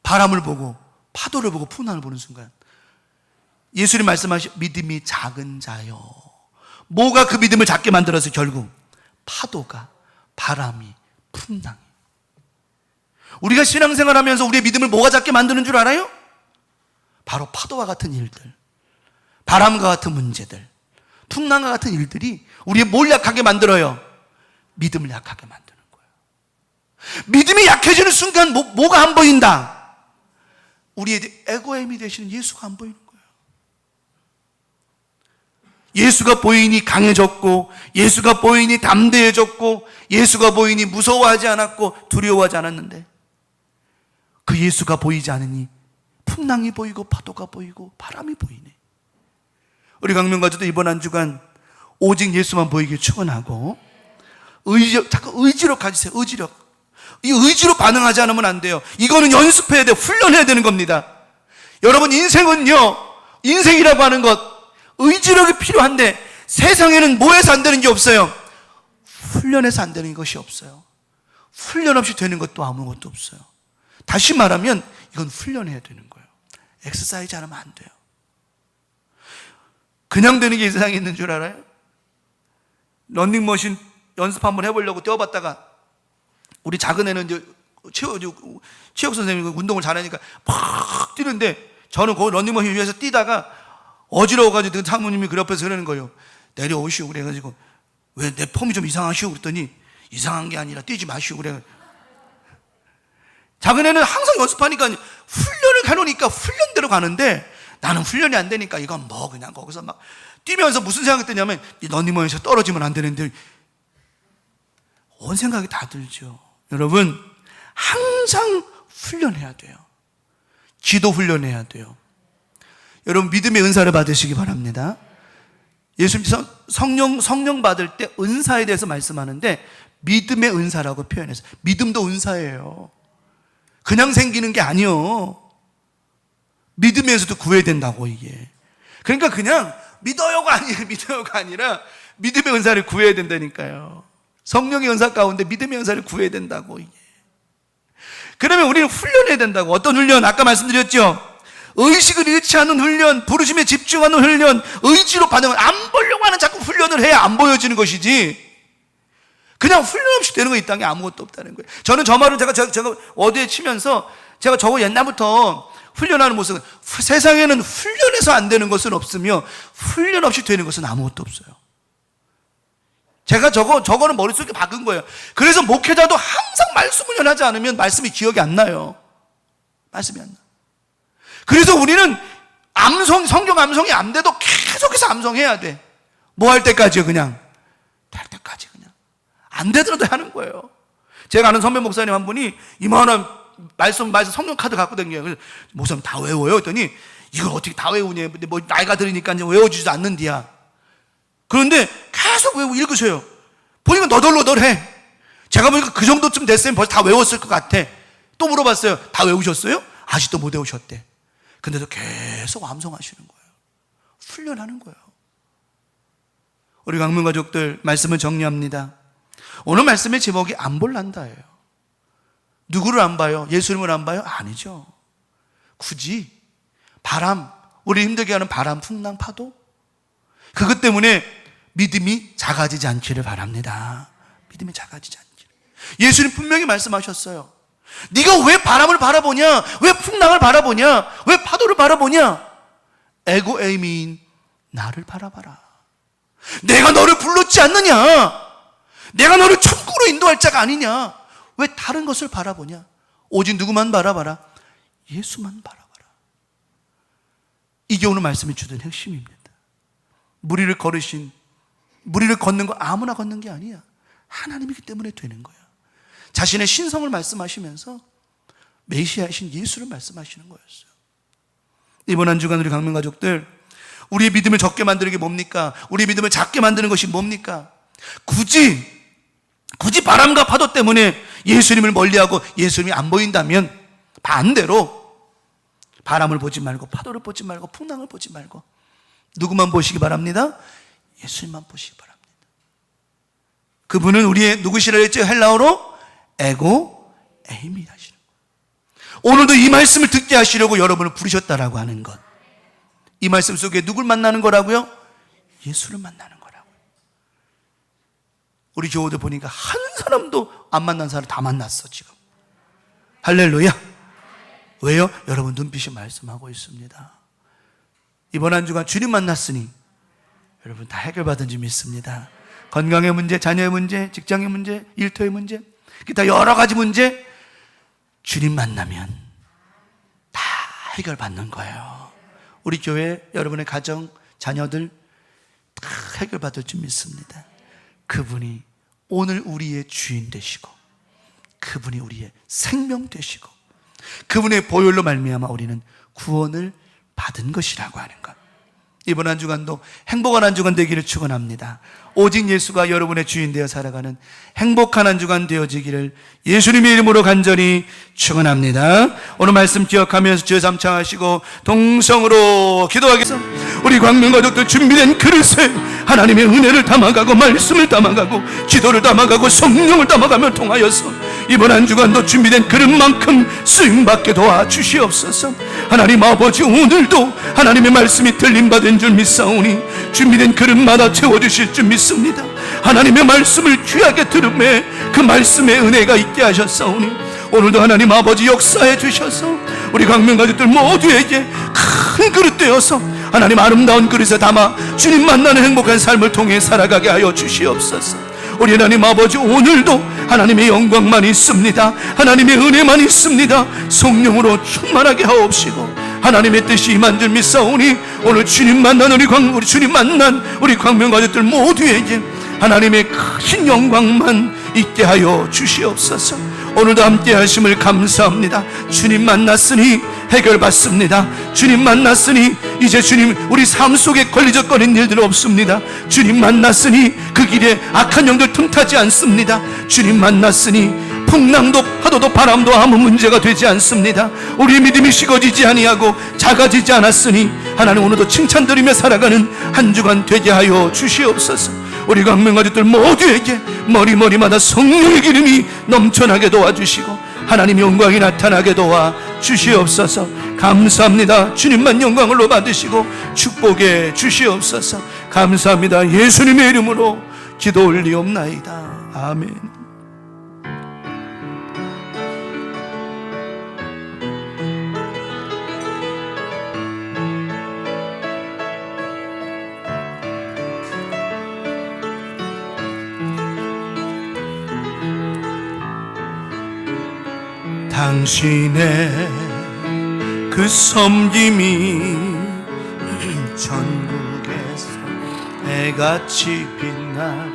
바람을 보고 파도를 보고 풍랑을 보는 순간 예수님 말씀하신 믿음이 작은 자요. 뭐가 그 믿음을 작게 만들어서 결국 파도가, 바람이, 풍랑이. 우리가 신앙생활하면서 우리의 믿음을 뭐가 작게 만드는 줄 알아요? 바로 파도와 같은 일들, 바람과 같은 문제들, 풍랑과 같은 일들이 우리의 뭘 약하게 만들어요? 믿음을 약하게 만드는 거예요. 믿음이 약해지는 순간 뭐가 안 보인다? 우리의 에고엠이 되시는 예수가 안 보이는 거예요. 예수가 보이니 강해졌고, 예수가 보이니 담대해졌고, 예수가 보이니 무서워하지 않았고 두려워하지 않았는데, 그 예수가 보이지 않으니 풍랑이 보이고 파도가 보이고 바람이 보이네. 우리 강명가족도 이번 한 주간 오직 예수만 보이길 축원하고, 자꾸 의지력 가지세요. 의지력. 이 의지로 반응하지 않으면 안 돼요. 이거는 연습해야 돼요. 훈련해야 되는 겁니다. 여러분, 인생이라고 하는 것, 의지력이 필요한데 세상에는 뭐해서 안 되는 게 없어요? 훈련해서 안 되는 것이 없어요. 훈련 없이 되는 것도 아무것도 없어요. 다시 말하면 이건 훈련해야 되는 거예요. 엑서사이즈 안 하면 안 돼요. 그냥 되는 게 이 세상에 있는 줄 알아요? 런닝머신 연습 한번 해보려고 뛰어봤다가, 우리 작은 애는 이제 체육 선생님이 운동을 잘하니까 팍 뛰는데, 저는 거기 런닝머신 위에서 뛰다가 어지러워가지고 사모님이 그 옆에서 그러는 거예요. 내려오시오. 그래가지고, 왜 내 폼이 좀 이상하시오? 그랬더니, 이상한 게 아니라 뛰지 마시오. 그래. 작은 애는 항상 연습하니까 훈련을 해놓으니까 훈련대로 가는데, 나는 훈련이 안 되니까 이건 뭐 그냥 거기서 막 뛰면서 무슨 생각이 드냐면, 이 런닝머신에서 떨어지면 안 되는데, 온 생각이 다 들죠. 여러분, 항상 훈련해야 돼요. 기도 훈련해야 돼요. 여러분, 믿음의 은사를 받으시기 바랍니다. 예수님께서 성령 받을 때 은사에 대해서 말씀하는데, 믿음의 은사라고 표현했어요. 믿음도 은사예요. 그냥 생기는 게 아니요. 믿으면서도 구해야 된다고, 이게. 그러니까 그냥 믿어요가 아니라 믿음의 은사를 구해야 된다니까요. 성령의 은사 가운데 믿음의 은사를 구해야 된다고, 이게. 그러면 우리는 훈련해야 된다고. 어떤 훈련? 아까 말씀드렸죠. 의식을 잃지 않는 훈련, 부르심에 집중하는 훈련, 의지로 반응을 안 보려고 하는 자꾸 훈련을 해야 안 보여지는 것이지, 그냥 훈련 없이 되는 거 이 땅에 아무것도 없다는 거예요. 저는 저 말을 제가 어디에 치면서, 제가 저거 옛날부터 훈련하는 모습은, 세상에는 훈련해서 안 되는 것은 없으며 훈련 없이 되는 것은 아무것도 없어요. 제가 저거는 머릿속에 박은 거예요. 그래서 목회자도 항상 말씀 훈련하지 않으면 말씀이 기억이 안 나요. 말씀이 안 나. 그래서 우리는 성경 암송이 안 돼도 계속해서 암송해야 돼. 뭐 할 때까지요? 그냥 될 때까지 그냥 안 되더라도 하는 거예요. 제가 아는 선배 목사님 한 분이 이만한 말씀 성경 카드 갖고 다녀요. 그래서 목사님 다 외워요? 그랬더니 이걸 어떻게 다 외우냐? 근데 뭐 나이가 들으니까 이제 외워주지도 않는디야. 그런데 계속 읽으셔요. 보니까 너덜너덜해. 제가 보니까 그 정도쯤 됐으면 벌써 다 외웠을 것 같아. 또 물어봤어요. 다 외우셨어요? 아직도 못 외우셨대. 근데도 계속 암송하시는 거예요. 훈련하는 거예요. 우리 강문 가족들, 말씀을 정리합니다. 오늘 말씀의 제목이 안 볼란다예요. 누구를 안 봐요? 예수님을 안 봐요? 아니죠. 굳이 바람, 우리 힘들게 하는 바람, 풍랑, 파도, 그것 때문에 믿음이 작아지지 않기를 바랍니다. 믿음이 작아지지 않기를. 예수님 분명히 말씀하셨어요. 네가 왜 바람을 바라보냐? 왜 풍랑을 바라보냐? 왜 파도를 바라보냐? 에고 에이미인 나를 바라봐라. 내가 너를 불렀지 않느냐? 내가 너를 천국으로 인도할 자가 아니냐? 왜 다른 것을 바라보냐? 오직 누구만 바라봐라? 예수만 바라봐라. 이게 오늘 말씀이 주는 핵심입니다. 무리를 걷는 거 아무나 걷는 게 아니야. 하나님이기 때문에 되는 거야. 자신의 신성을 말씀하시면서 메시아이신 예수를 말씀하시는 거였어요. 이번 한 주간 우리 강명 가족들, 우리의 믿음을 적게 만드는 게 뭡니까? 우리의 믿음을 작게 만드는 것이 뭡니까? 굳이 바람과 파도 때문에 예수님을 멀리하고 예수님이 안 보인다면 반대로 바람을 보지 말고 파도를 보지 말고 풍랑을 보지 말고 누구만 보시기 바랍니다? 예수님만 보시기 바랍니다. 그분은 우리의 누구시라 했죠? 헬라어로 에고 에이미 하시는 것. 오늘도 이 말씀을 듣게 하시려고 여러분을 부르셨다라고 하는 것. 이 말씀 속에 누굴 만나는 거라고요? 예수를 만나는 거라고요. 우리 교우들 보니까 한 사람도 안 만난 사람 다 만났어 지금. 할렐루야. 왜요? 여러분 눈빛이 말씀하고 있습니다. 이번 한 주간 주님 만났으니 여러분 다 해결받은 줄 믿습니다. 건강의 문제, 자녀의 문제, 직장의 문제, 일터의 문제, 기타 여러 가지 문제, 주님 만나면 다 해결받는 거예요. 우리 교회, 여러분의 가정, 자녀들 다 해결받을 줄 믿습니다. 그분이 오늘 우리의 주인 되시고, 그분이 우리의 생명 되시고, 그분의 보혈로 말미암아 우리는 구원을 받은 것이라고 하는 것. 이번 한 주간도 행복한 한 주간 되기를 축원합니다. 오직 예수가 여러분의 주인 되어 살아가는 행복한 한 주간 되어지기를 예수님의 이름으로 간절히 축원합니다. 오늘 말씀 기억하면서 주여 삼창하시고 동성으로 기도하겠습니다. 우리 광명 가족들 준비된 그릇에 하나님의 은혜를 담아가고 말씀을 담아가고 기도를 담아가고 성령을 담아가며 통하여서 이번 한 주간도 준비된 그릇만큼 쓰임받게 도와주시옵소서. 하나님 아버지, 오늘도 하나님의 말씀이 들림받은 줄 믿사오니 준비된 그릇마다 채워주실 줄 믿습니다. 하나님의 말씀을 귀하게 들음에 그 말씀의 은혜가 있게 하셨사오니 오늘도 하나님 아버지 역사해 주셔서 우리 광명 가족들 모두에게 큰 그릇 되어서 하나님 아름다운 그릇에 담아 주님 만나는 행복한 삶을 통해 살아가게 하여 주시옵소서. 우리 하나님 아버지, 오늘도 하나님의 영광만 있습니다. 하나님의 은혜만 있습니다. 성령으로 충만하게 하옵시고 하나님의 뜻이 임한 줄 믿사오니 오늘 주님 만난 우리 광명 가족들 모두에게 하나님의 큰 영광만 있게 하여 주시옵소서. 오늘도 함께 하심을 감사합니다. 주님 만났으니 해결받습니다. 주님 만났으니 이제 주님 우리 삶 속에 걸리적거린 일들 없습니다. 주님 만났으니 그 길에 악한 영들 틈타지 않습니다. 주님 만났으니 풍랑도 파도도 바람도 아무 문제가 되지 않습니다. 우리 믿음이 식어지지 아니하고 작아지지 않았으니 하나님 오늘도 칭찬드리며 살아가는 한 주간 되게 하여 주시옵소서. 우리 광명 가족들 모두에게 머리마다 성령의 기름이 넘쳐나게 도와주시고 하나님의 영광이 나타나게 도와주시옵소서. 감사합니다. 주님만 영광을 받으시고 축복해 주시옵소서. 감사합니다. 예수님의 이름으로 기도 올리옵나이다. 아멘. 당신의 그 섬김이 전국에서 해같이 빛나리.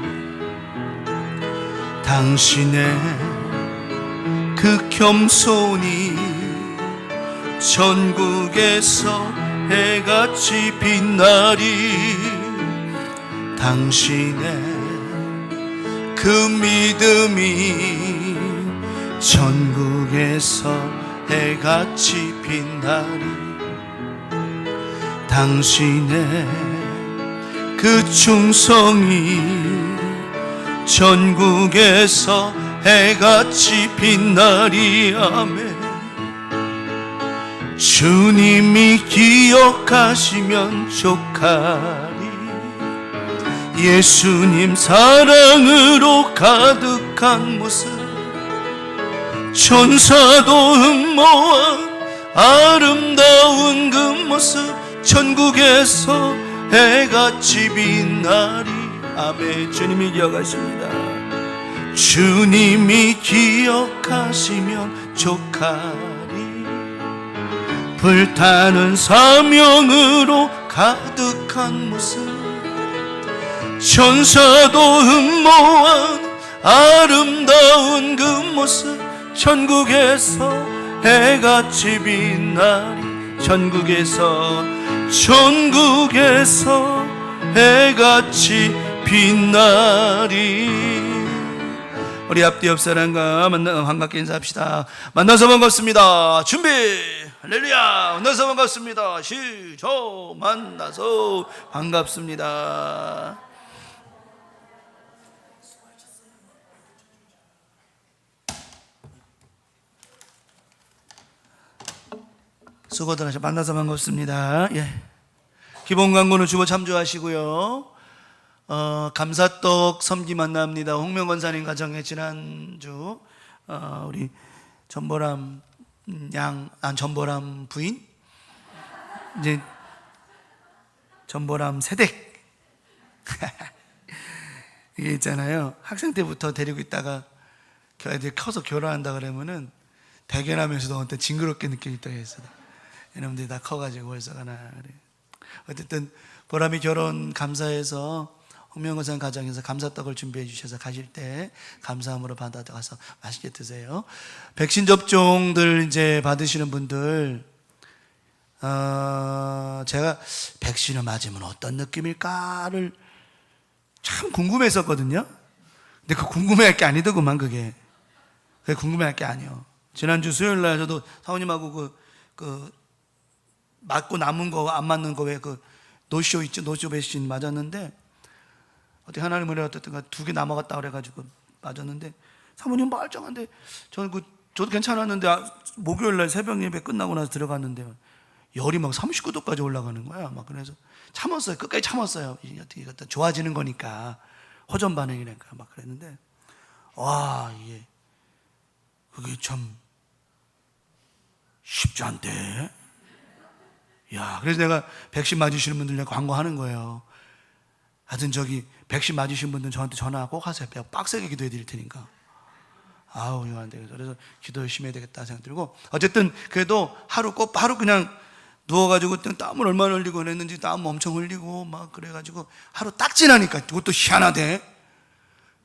당신의 그 겸손이 전국에서 해같이 빛나리. 당신의 그 믿음이 전국에서 해같이 빛나리. 당신의 그 충성이 전국에서 해같이 빛나리. 아멘. 주님이 기억하시면 족하리. 예수님 사랑으로 가득한 모습 천사도 흠모한 아름다운 그 모습 천국에서 해같이 빛나리. 아멘. 주님이 기억하십니다. 주님이 기억하시면 족하리. 불타는 사명으로 가득한 모습 천사도 흠모한 아름다운 그 모습 천국에서 해같이 빛나리. 천국에서 해같이 빛나리. 우리 앞뒤 옆 사람과 반갑게 인사합시다. 만나서 반갑습니다. 준비. 할렐루야. 만나서 반갑습니다. 시작. 만나서 반갑습니다. 수고들 하셔. 만나서 반갑습니다. 예. 기본 광고는 주보 참조하시고요. 감사떡 섬기 만납니다. 홍명 권사님 가정에 지난주 우리 전보람 전보람 부인, 이제 전보람 세댁 이게 있잖아요. 학생 때부터 데리고 있다가 애들이 커서 결혼한다 그러면은 대견하면서도 어떤 징그럽게 느껴졌다고 했어요. 이놈들이 다 커가지고 벌써 가나 그래. 어쨌든 보람이 결혼 감사해서 홍명건산 가정에서 감사떡을 준비해 주셔서 가실 때 감사함으로 받아가서 맛있게 드세요. 백신 접종들 이제 받으시는 분들, 제가 백신을 맞으면 어떤 느낌일까를 참 궁금했었거든요. 근데 그 궁금해할 게 아니더구만. 그게 궁금해할 게 아니에요. 지난주 수요일 날 저도 사모님하고 그 맞고 남은 거 안 맞는 거 왜 그 노쇼 있죠? 노쇼 백신 맞았는데 어떻게 하나님 은혜가 어떻든가 2개 남아갔다 그래가지고 맞았는데 사모님 멀쩡한데 저는 저도 괜찮았는데 목요일 날 새벽 예배 끝나고 나서 들어갔는데 열이 막 39도까지 올라가는 거야. 막 그래서 참았어요. 끝까지 참았어요. 어떻게 좋아지는 거니까 호전 반응이니까 막 그랬는데 와 이게 그게 참 쉽지 않대. 야, 그래서 내가 백신 맞으시는 분들 광고하는 거예요. 하여튼 백신 맞으신 분들 저한테 전화 꼭 하세요. 빡세게 기도해 드릴 테니까. 아우, 이거 안 되겠어. 그래서 기도 열심히 해야 되겠다 생각 들고. 어쨌든 그래도 하루 그냥 누워가지고 땀을 얼마나 흘리고 그랬는지 땀 엄청 흘리고 막 그래가지고 하루 딱 지나니까 그것도 희한하대.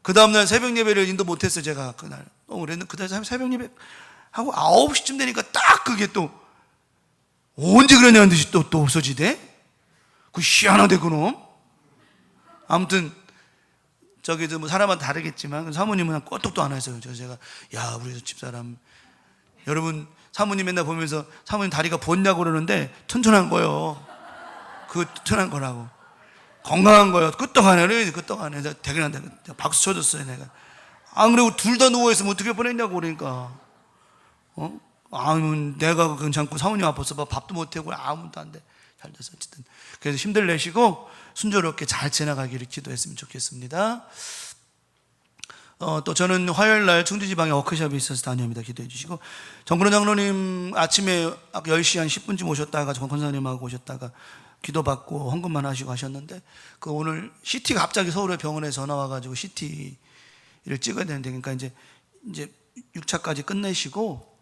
그 다음날 새벽 예배를 인도 못했어요. 제가 그날. 그랬는데 그날 새벽 예배 하고 9시쯤 되니까 딱 그게 또 언제 그러냐는 듯이 또 없어지대? 그 희한하대, 그놈. 아무튼, 뭐 사람마다 다르겠지만, 사모님은 껐떡도 안 하셔요. 제가, 야, 우리 집사람. 여러분, 사모님 맨날 보면서 사모님 다리가 부었냐고 그러는데, 튼튼한 거요. 그거 튼튼한 거라고. 건강한 거요. 끄떡하네. 끄떡하네. 대견한다. 박수 쳐줬어요, 내가. 안 그래고 둘 다 누워있으면 어떻게 보냈냐고 그러니까. 내가 괜찮고 사모님 아파서 밥도 못하고 아무도 안 돼. 잘 돼서 어쨌든 그래서 힘들 내시고 순조롭게 잘 지나가기를 기도했으면 좋겠습니다. 또 저는 화요일 날 충주지방에 워크숍이 있어서 다녀옵니다. 기도해 주시고 정근호 장로님 아침에 10시 한 10분쯤 오셨다가 정 권사님하고 오셨다가 기도받고 헌금만 하시고 하셨는데 그 오늘 CT가 갑자기 서울의 병원에 전화 와가지고 CT를 찍어야 되는데 그러니까 이제 6차까지 끝내시고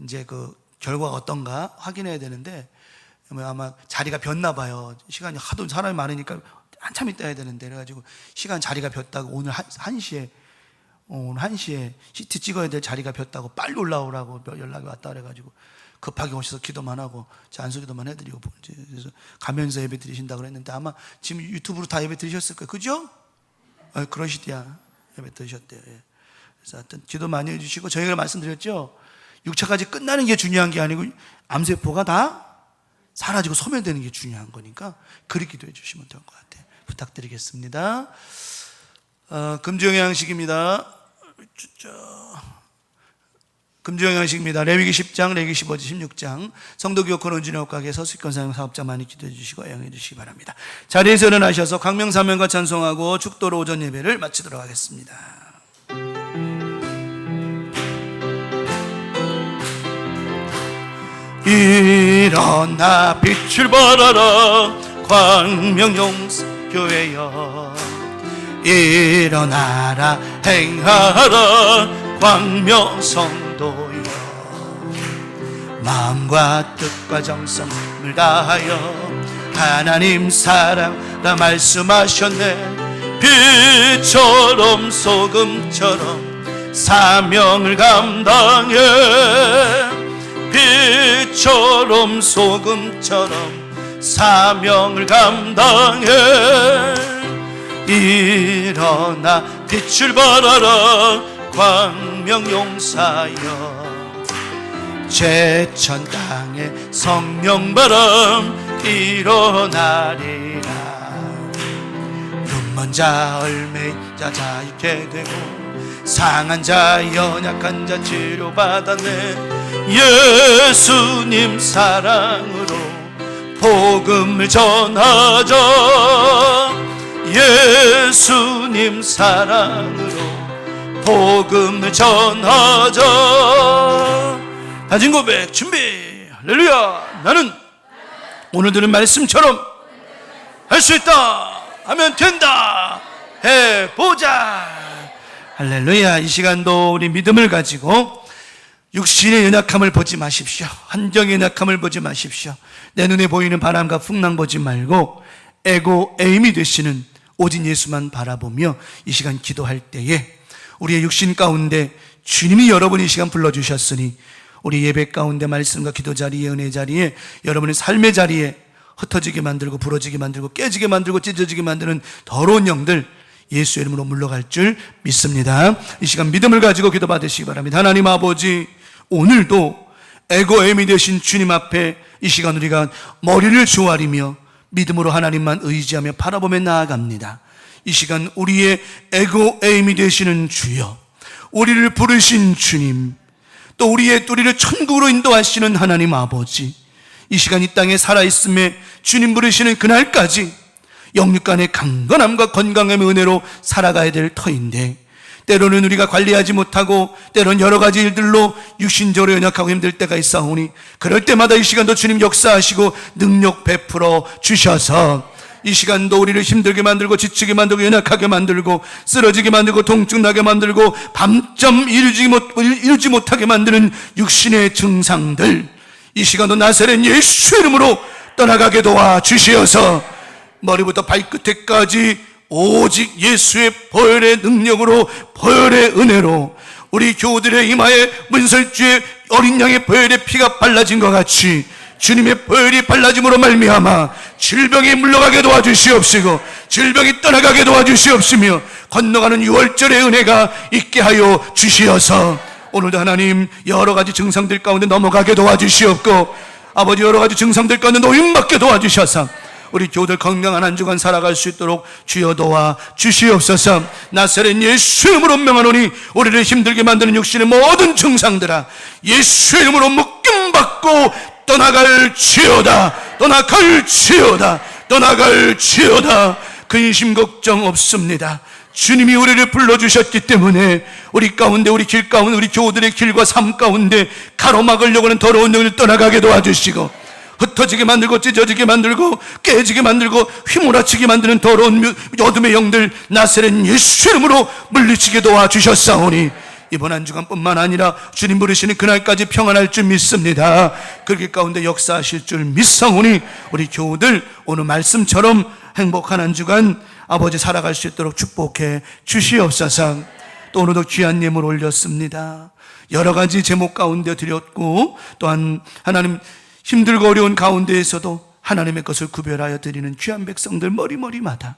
이제 그 결과가 어떤가 확인해야 되는데 아마 자리가 폈나 봐요. 시간이 하도 사람이 많으니까 한참 있다 해야 되는데 그래가지고 시간 자리가 폈다고 오늘 1시에 CT 찍어야 될 자리가 폈다고 빨리 올라오라고 연락이 왔다 그래가지고 급하게 오셔서 기도만 하고 안수기도만 해드리고 그래서 가면서 예배 드리신다고 그랬는데 아마 지금 유튜브로 다 예배 드리셨을 거예요. 그죠? 그러시대야. 예배 드리셨대요. 예. 그래서 하여튼 기도 많이 해주시고 저희가 말씀드렸죠. 6차까지 끝나는 게 중요한 게 아니고 암세포가 다 사라지고 소멸되는 게 중요한 거니까 그렇게 기도해 주시면 될 것 같아요. 부탁드리겠습니다. 금주영양식입니다. 금주영양식입니다. 레위기 10장, 레위기 15장, 16장 성도교권 온진역학의 서수권사용 사업자 많이 기도해 주시고 애용해 주시기 바랍니다. 자리에서 일어나셔서 광명사명과 찬송하고 축도로 오전 예배를 마치도록 하겠습니다. 일어나 빛을 발하라 광명용사교회여 일어나라 행하라 광명성도여 마음과 뜻과 정성을 다하여 하나님 사랑라 말씀하셨네 빛처럼 소금처럼 사명을 감당해 빛처럼 소금처럼 사명을 감당해 일어나 빛을 발하라 광명용사여 제천 땅에 성령바람 일어나리라 눈먼 자 얼매인 자 자유케 되고 상한 자 연약한 자 치료받았네 예수님 사랑으로 복음을 전하자 예수님 사랑으로 복음을 전하자 다진 고백 준비 할렐루야 나는 오늘 들은 말씀처럼 할 수 있다 하면 된다 해보자 할렐루야 이 시간도 우리 믿음을 가지고 육신의 연약함을 보지 마십시오 환경의 연약함을 보지 마십시오 내 눈에 보이는 바람과 풍랑 보지 말고 에고 에임이 되시는 오직 예수만 바라보며 이 시간 기도할 때에 우리의 육신 가운데 주님이 여러분 이 시간 불러주셨으니 우리 예배 가운데 말씀과 기도 자리에 은혜 자리에 여러분의 삶의 자리에 흩어지게 만들고 부러지게 만들고 깨지게 만들고 찢어지게 만드는 더러운 영들 예수 이름으로 물러갈 줄 믿습니다. 이 시간 믿음을 가지고 기도 받으시기 바랍니다. 하나님 아버지 오늘도 에고엠이 되신 주님 앞에 이 시간 우리가 머리를 조아리며 믿음으로 하나님만 의지하며 바라보며 나아갑니다. 이 시간 우리의 에고엠이 되시는 주여 우리를 부르신 주님 또 우리의 우리를 천국으로 인도하시는 하나님 아버지 이 시간 이 땅에 살아있음에 주님 부르시는 그날까지 영육간의 강건함과 건강함의 은혜로 살아가야 될 터인데 때로는 우리가 관리하지 못하고 때로는 여러 가지 일들로 육신적으로 연약하고 힘들 때가 있사오니 그럴 때마다 이 시간도 주님 역사하시고 능력 베풀어 주셔서 이 시간도 우리를 힘들게 만들고 지치게 만들고 연약하게 만들고 쓰러지게 만들고 통증 나게 만들고 밤잠 이루지 못하게 만드는 육신의 증상들 이 시간도 나사렛 예수 이름으로 떠나가게 도와주시어서 머리부터 발끝에까지 오직 예수의 보혈의 능력으로 보혈의 은혜로 우리 교우들의 이마에 문설주의 어린 양의 보혈의 피가 발라진 것 같이 주님의 보혈이 발라짐으로 말미암아 질병이 물러가게 도와주시옵시고 질병이 떠나가게 도와주시옵시며 건너가는 6월절의 은혜가 있게 하여 주시어서 오늘도 하나님 여러 가지 증상들 가운데 넘어가게 도와주시옵고 아버지 여러 가지 증상들 가운데 노임받게 도와주셔서 우리 교우들 건강한 한 주간 살아갈 수 있도록 주여 도와 주시옵소서. 나사렛 예수 이름으로 명하노니 우리를 힘들게 만드는 육신의 모든 증상들아 예수 이름으로 묶임받고 떠나갈지어다 떠나갈지어다 떠나갈지어다 근심 걱정 없습니다. 주님이 우리를 불러주셨기 때문에 우리 가운데 우리 길 가운데 우리 교우들의 길과 삶 가운데 가로막으려고 하는 더러운 영을 떠나가게 도와주시고 흩어지게 만들고 찢어지게 만들고 깨지게 만들고 휘몰아치게 만드는 더러운 어둠의 영들 나사렛 예수 이름으로 물리치게 도와주셨사오니 이번 한 주간뿐만 아니라 주님 부르시는 그날까지 평안할 줄 믿습니다. 그 길 가운데 역사하실 줄 믿사오니 우리 교우들 오늘 말씀처럼 행복한 한 주간 아버지 살아갈 수 있도록 축복해 주시옵소서. 또 오늘도 귀한 예물 올렸습니다. 여러 가지 제목 가운데 드렸고 또한 하나님 힘들고 어려운 가운데에서도 하나님의 것을 구별하여 드리는 귀한 백성들 머리마다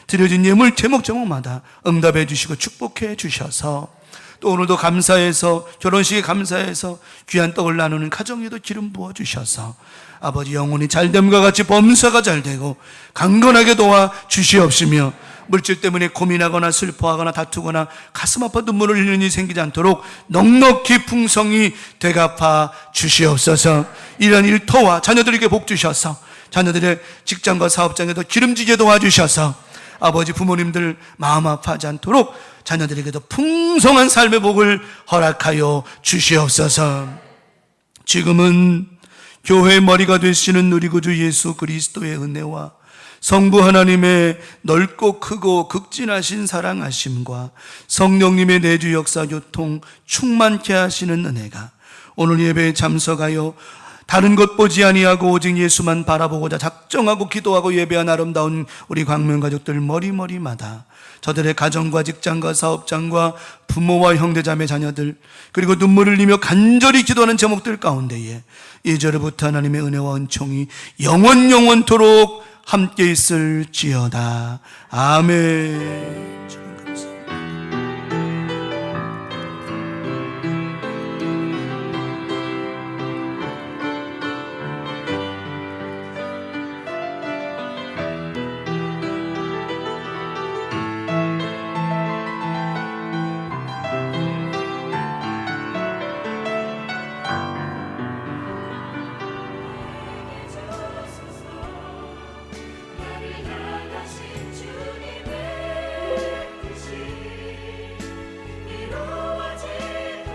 드려진 예물 제목마다 응답해 주시고 축복해 주셔서 또 오늘도 감사해서 결혼식에 감사해서 귀한 떡을 나누는 가정에도 기름 부어 주셔서 아버지 영혼이 잘됨과 같이 범사가 잘되고 강건하게 도와 주시옵시며 물질 때문에 고민하거나 슬퍼하거나 다투거나 가슴 아파 눈물을 흘리는 일이 생기지 않도록 넉넉히 풍성히 되갚아 주시옵소서. 이런 일터와 자녀들에게 복 주셔서 자녀들의 직장과 사업장에도 기름지게 도와주셔서 아버지 부모님들 마음 아파하지 않도록 자녀들에게도 풍성한 삶의 복을 허락하여 주시옵소서. 지금은 교회의 머리가 되시는 우리 구주 예수 그리스도의 은혜와 성부 하나님의 넓고 크고 극진하신 사랑하심과 성령님의 내주 역사 교통 충만케 하시는 은혜가 오늘 예배에 참석하여 다른 것 보지 아니하고 오직 예수만 바라보고자 작정하고 기도하고 예배한 아름다운 우리 광명 가족들 머리마다 저들의 가정과 직장과 사업장과 부모와 형제자매 자녀들 그리고 눈물을 흘리며 간절히 기도하는 제목들 가운데에 이제로부터 하나님의 은혜와 은총이 영원토록 함께 있을지어다. 아멘.